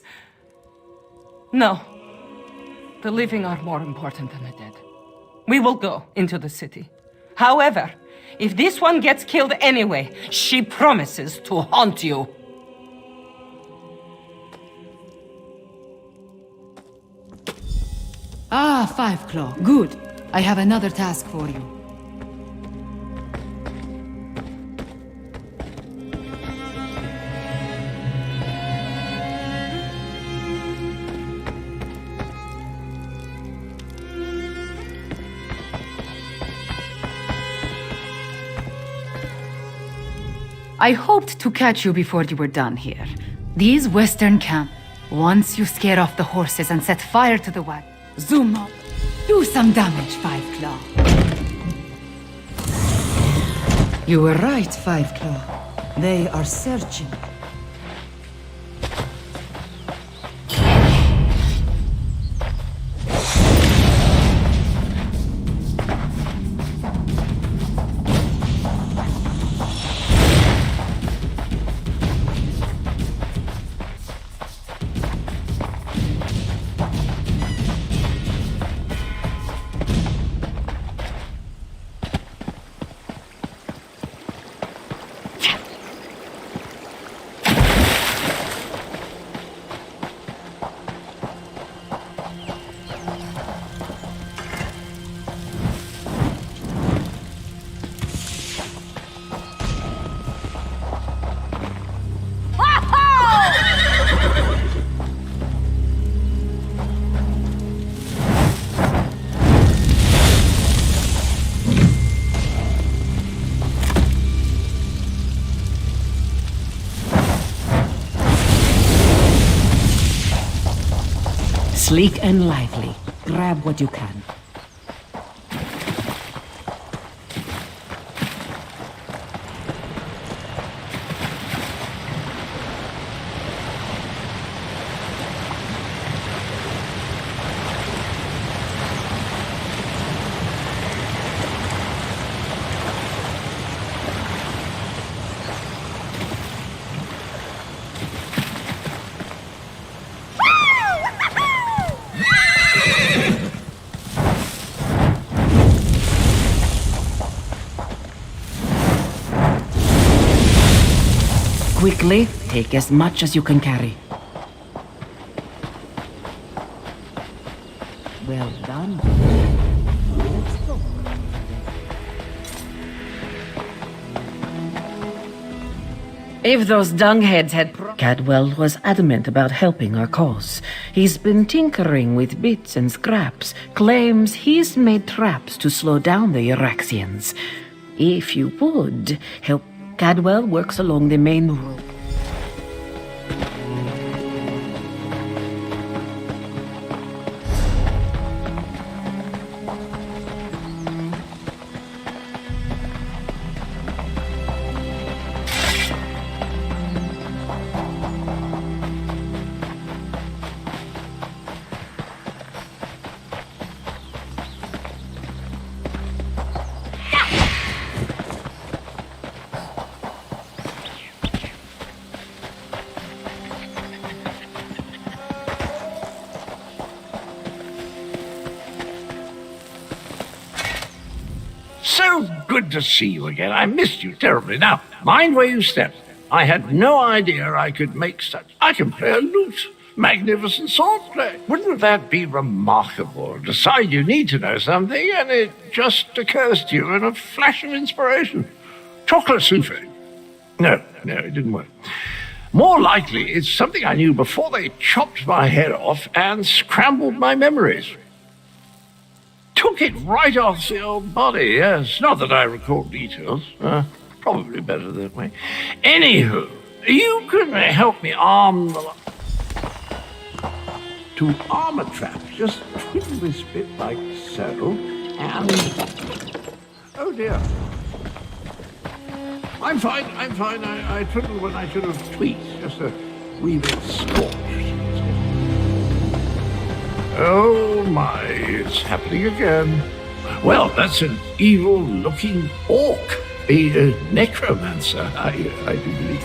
No. The living are more important than the dead. We will go into the city. However, if this one gets killed anyway, she promises to haunt you. Ah, Five Claw. Good. I have another task for you. I hoped to catch you before you were done here. These western camp. Once you scare off the horses and set fire to the wagon, zoom up. Do some damage, Five Claw. You were right, Five Claw. They are searching. Sleek and lively. Grab what you can. quickly. Take as much as you can carry. Well done. Let's go. If those dungheads had... Cadwell was adamant about helping our cause. He's been tinkering with bits and scraps, claims he's made traps to slow down the Iraxians. If you would, help... Cadwell works along the main road. So good to see you again. I missed you terribly. Now, mind where you step. I had no idea I could make such... I can play a lute. Magnificent swordplay. Wouldn't that be remarkable? Decide you need to know something, and it just occurs to you in a flash of inspiration. Chocolate souffle. No, it didn't work. More likely, it's something I knew before they chopped my head off and scrambled my memories. Took it right off the old body, yes. Not that I recall details. Probably better that way. Anywho, you can help me arm the... To arm a trap, just twiddle this bit like so, and... Oh dear. I'm fine. I twiddled when I should have tweaked, just a wee bit scorched. Oh my, it's happening again. Well, that's an evil-looking orc, a necromancer, I do believe.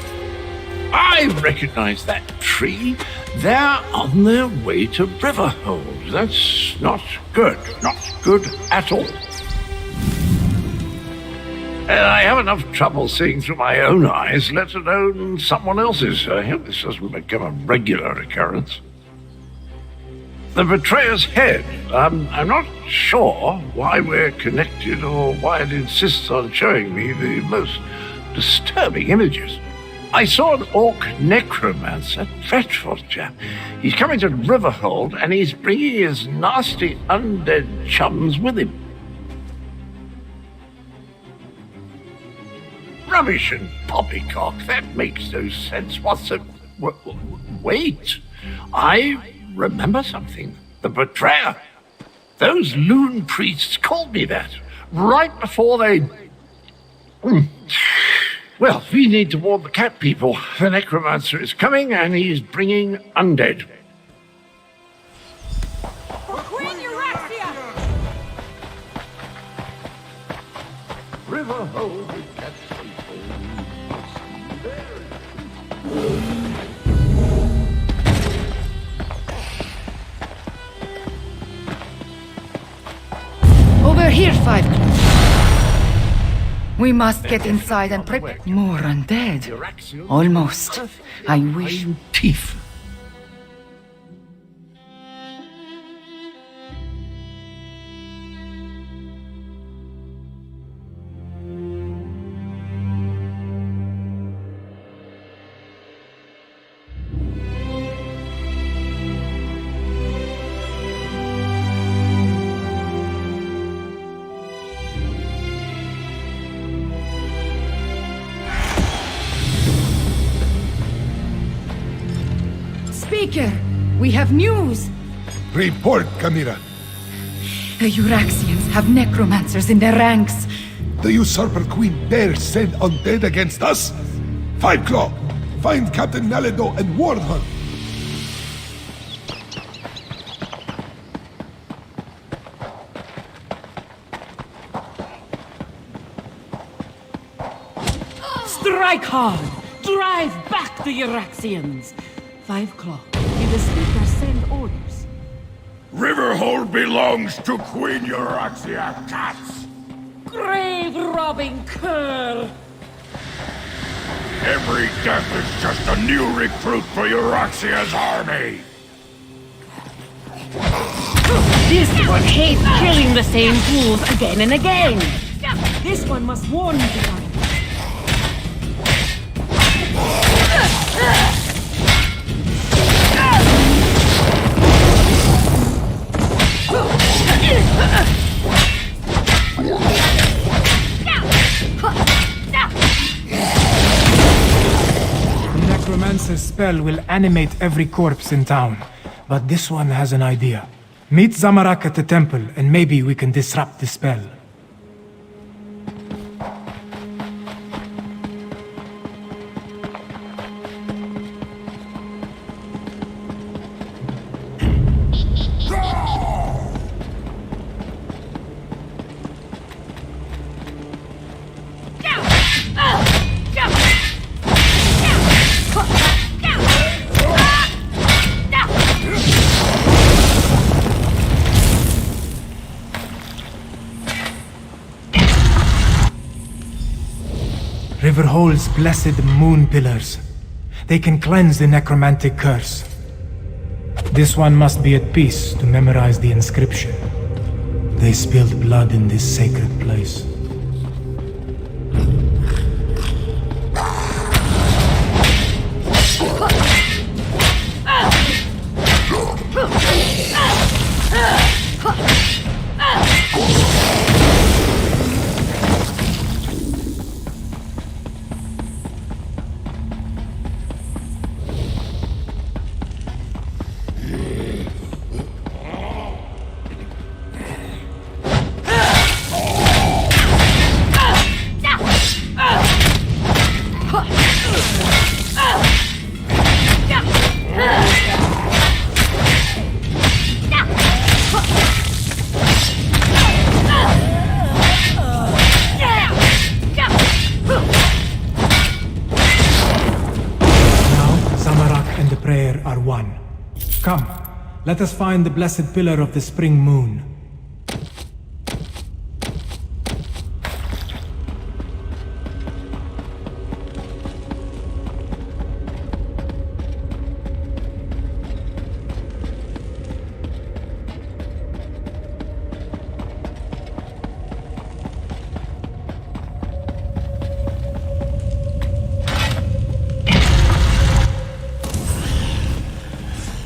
I recognize that tree. They're on their way to Riverhold. That's not good at all. And I have enough trouble seeing through my own eyes, let alone someone else's. I hope this doesn't become a regular occurrence. The betrayer's head. I'm not sure why we're connected or why it insists on showing me the most disturbing images. I saw an orc necromancer, dreadful chap. He's coming to Riverhold and he's bringing his nasty undead chums with him. Rubbish and poppycock, that makes no sense whatsoever. Wait, I remember something. The betrayer. Those loon priests called me that right before they... Well, we need to warn the cat people. The necromancer is coming and he's bringing undead. Queen Euraxia! Riverhold, the cat Over here, 5 Claw. We must get inside and prepare. More undead. Almost. I wish. Teeth. Speaker, we have news. Report, Camira. The Euraxians have necromancers in their ranks. The usurper queen dare send undead against us? 5 Claw, find Captain Nalido and warn her. Strike hard! Drive back the Euraxians! 5 Claw, did the speaker send orders? Riverhold belongs to Queen Euraxia, cats! Grave-robbing cur! Every death is just a new recruit for Euraxia's army! This one hates killing the same fools again and again. This one must warn the other. The necromancer's spell will animate every corpse in town, but this one has an idea. Meet Zamarak at the temple, and maybe we can disrupt the spell. Riverhole's blessed moon pillars. They can cleanse the necromantic curse. This one must be at peace to memorize the inscription. They spilled blood in this sacred place. Come, let us find the blessed pillar of the spring moon.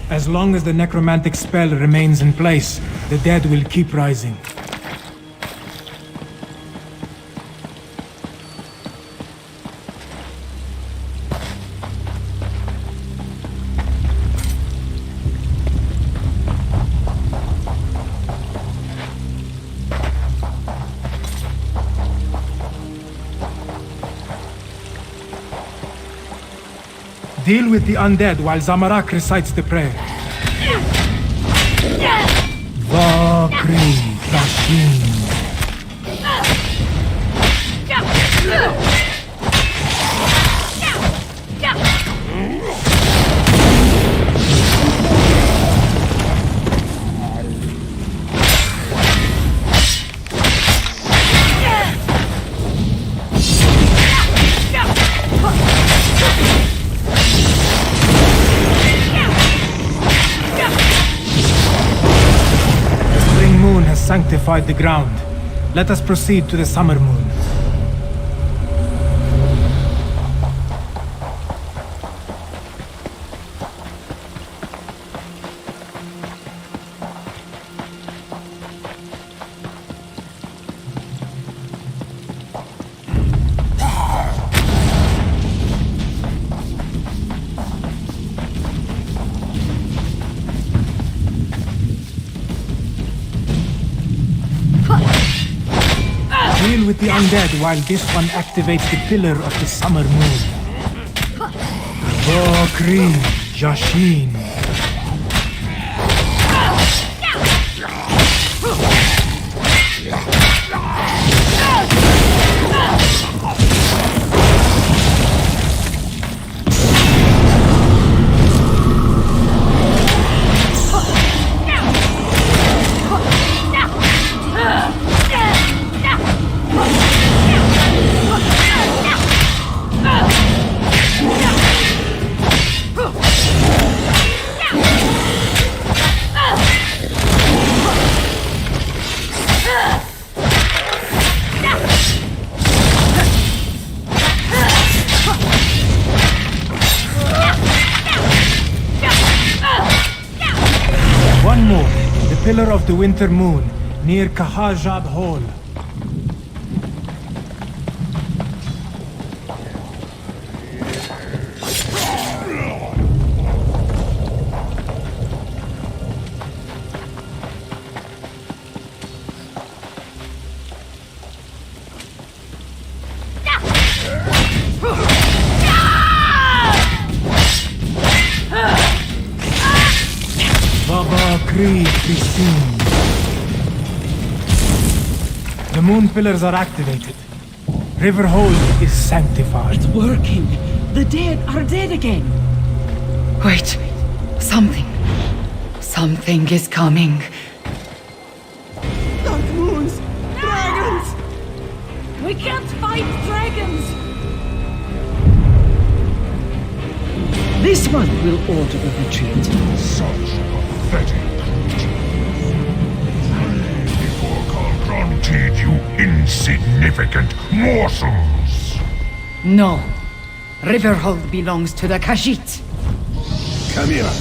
As long as the necromantic spell remains in place, the dead will keep rising. Deal with the undead while Zamarak recites the prayer. Vakri Rashim. Sanctified the ground. Let us proceed to the summer moon. Deal with the undead while this one activates the pillar of the summer moon. Vakri Jashin. Pillar of the Winter Moon, near Kahajab Hall. The moon pillars are activated. Riverhold is sanctified. It's working. The dead are dead again. Wait. Something. Something is coming. Dark moons! Dragons! We can't fight dragons! This one will order the retreat. Such pathetic before granted, you insignificant morsels! No. Riverhold belongs to the Khajiit. Kamira,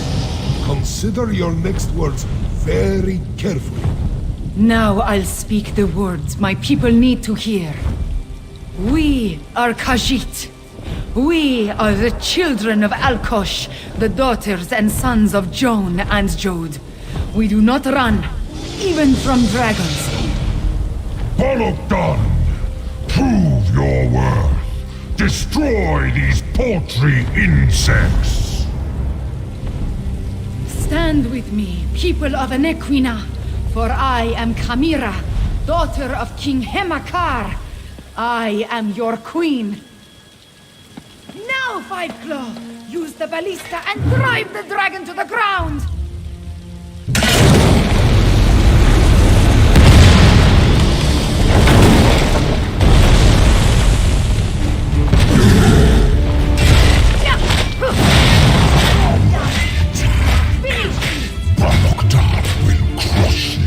consider your next words very carefully. Now I'll speak the words my people need to hear. We are Khajiit. We are the children of Alkosh, the daughters and sons of Joan and Jode. We do not run, even from dragons. Bologdan, prove your worth. Destroy these paltry insects. Stand with me, people of Anequina, for I am Kamira, daughter of King Hemakar. I am your queen. Now, Five Claw, use the ballista and drive the dragon to the ground! Bologdan will crush you.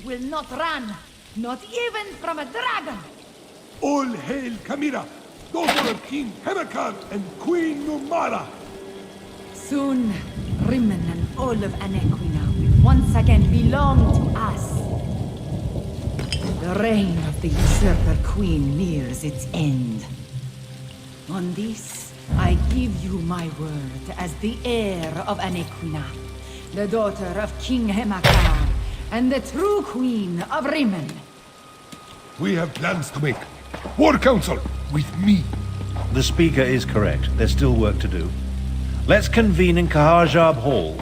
Will not run, not even from a dragon. All hail Kamira, daughter of King Hemakar and Queen Numara. Soon, Rimmon and all of Anequina will once again belong to us. The reign of the usurper queen nears its end. On this, I give you my word as the heir of Anequina, the daughter of King Hemakar, and the true queen of Rimmon. We have plans to make. War Council, with me. The speaker is correct. There's still work to do. Let's convene in Kahajab Hall.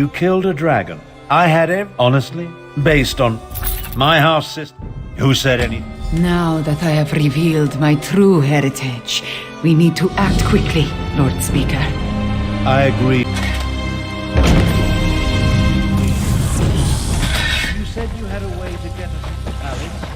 You killed a dragon. I had him, honestly, based on my half-sister. Who said anything? Now that I have revealed my true heritage, we need to act quickly, Lord Speaker. I agree. You said you had a way to get us into the palace.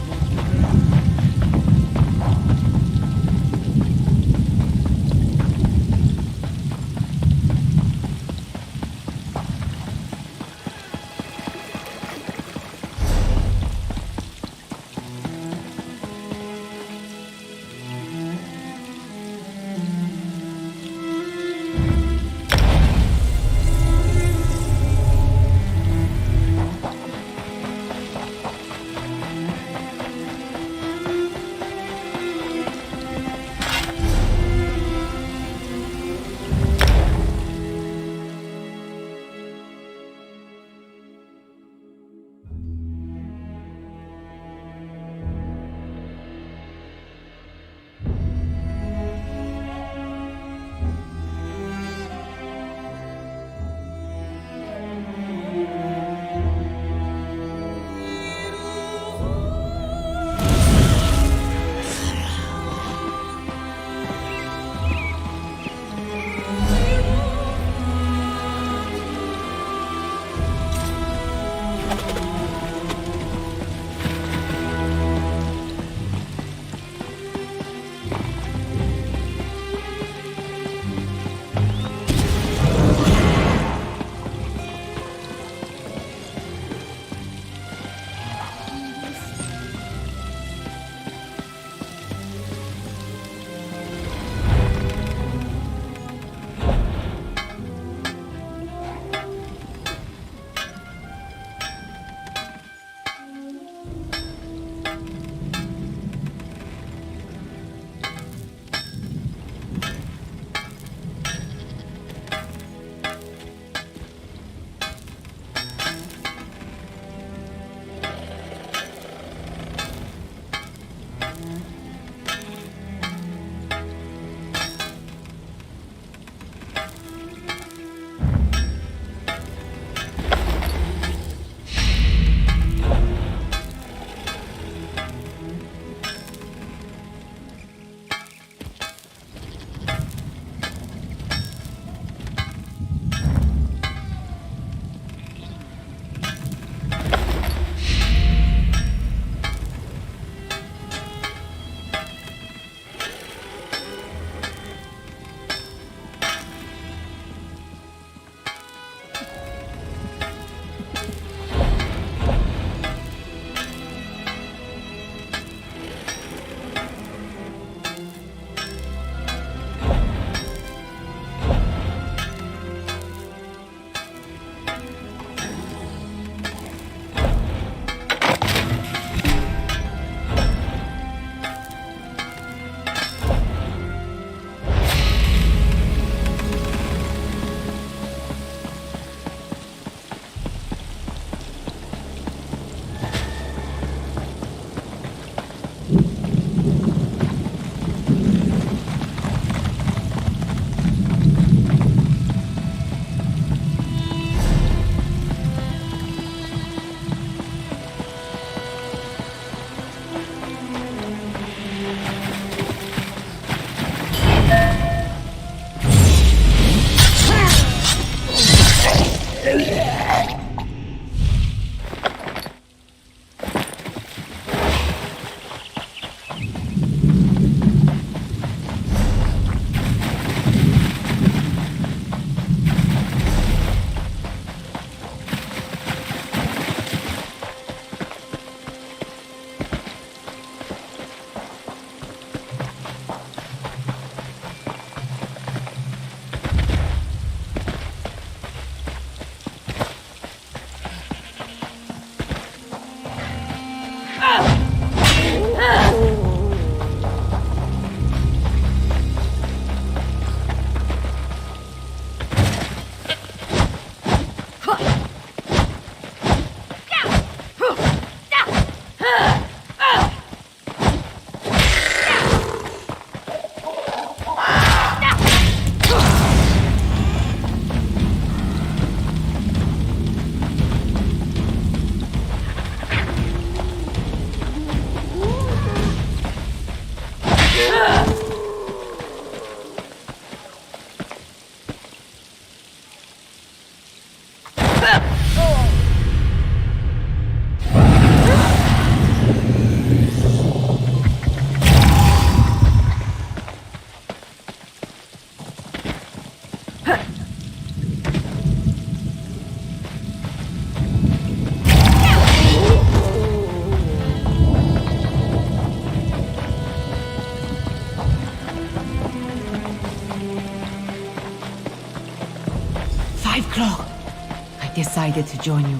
decided to join you.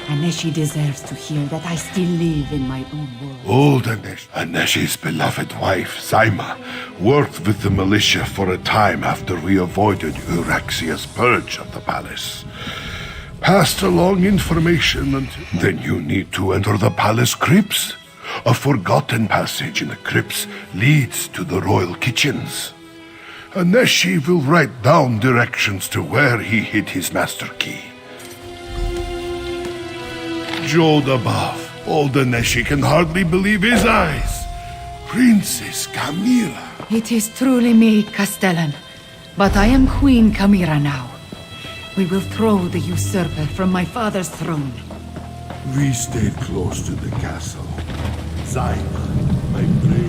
Aneshi deserves to hear that I still live in my own world. Old Aneshi's beloved wife, Zaima, worked with the militia for a time after we avoided Euraxia's purge of the palace. Passed along information, and then you need to enter the palace crypts. A forgotten passage in the crypts leads to the royal kitchens. Aneshi will write down directions to where he hid his master key. Jode above, old Aneshi can hardly believe his eyes. Princess Camila. It is truly me, Castellan. But I am Queen Camira now. We will throw the usurper from my father's throne. We stayed close to the castle. Zaima, my brave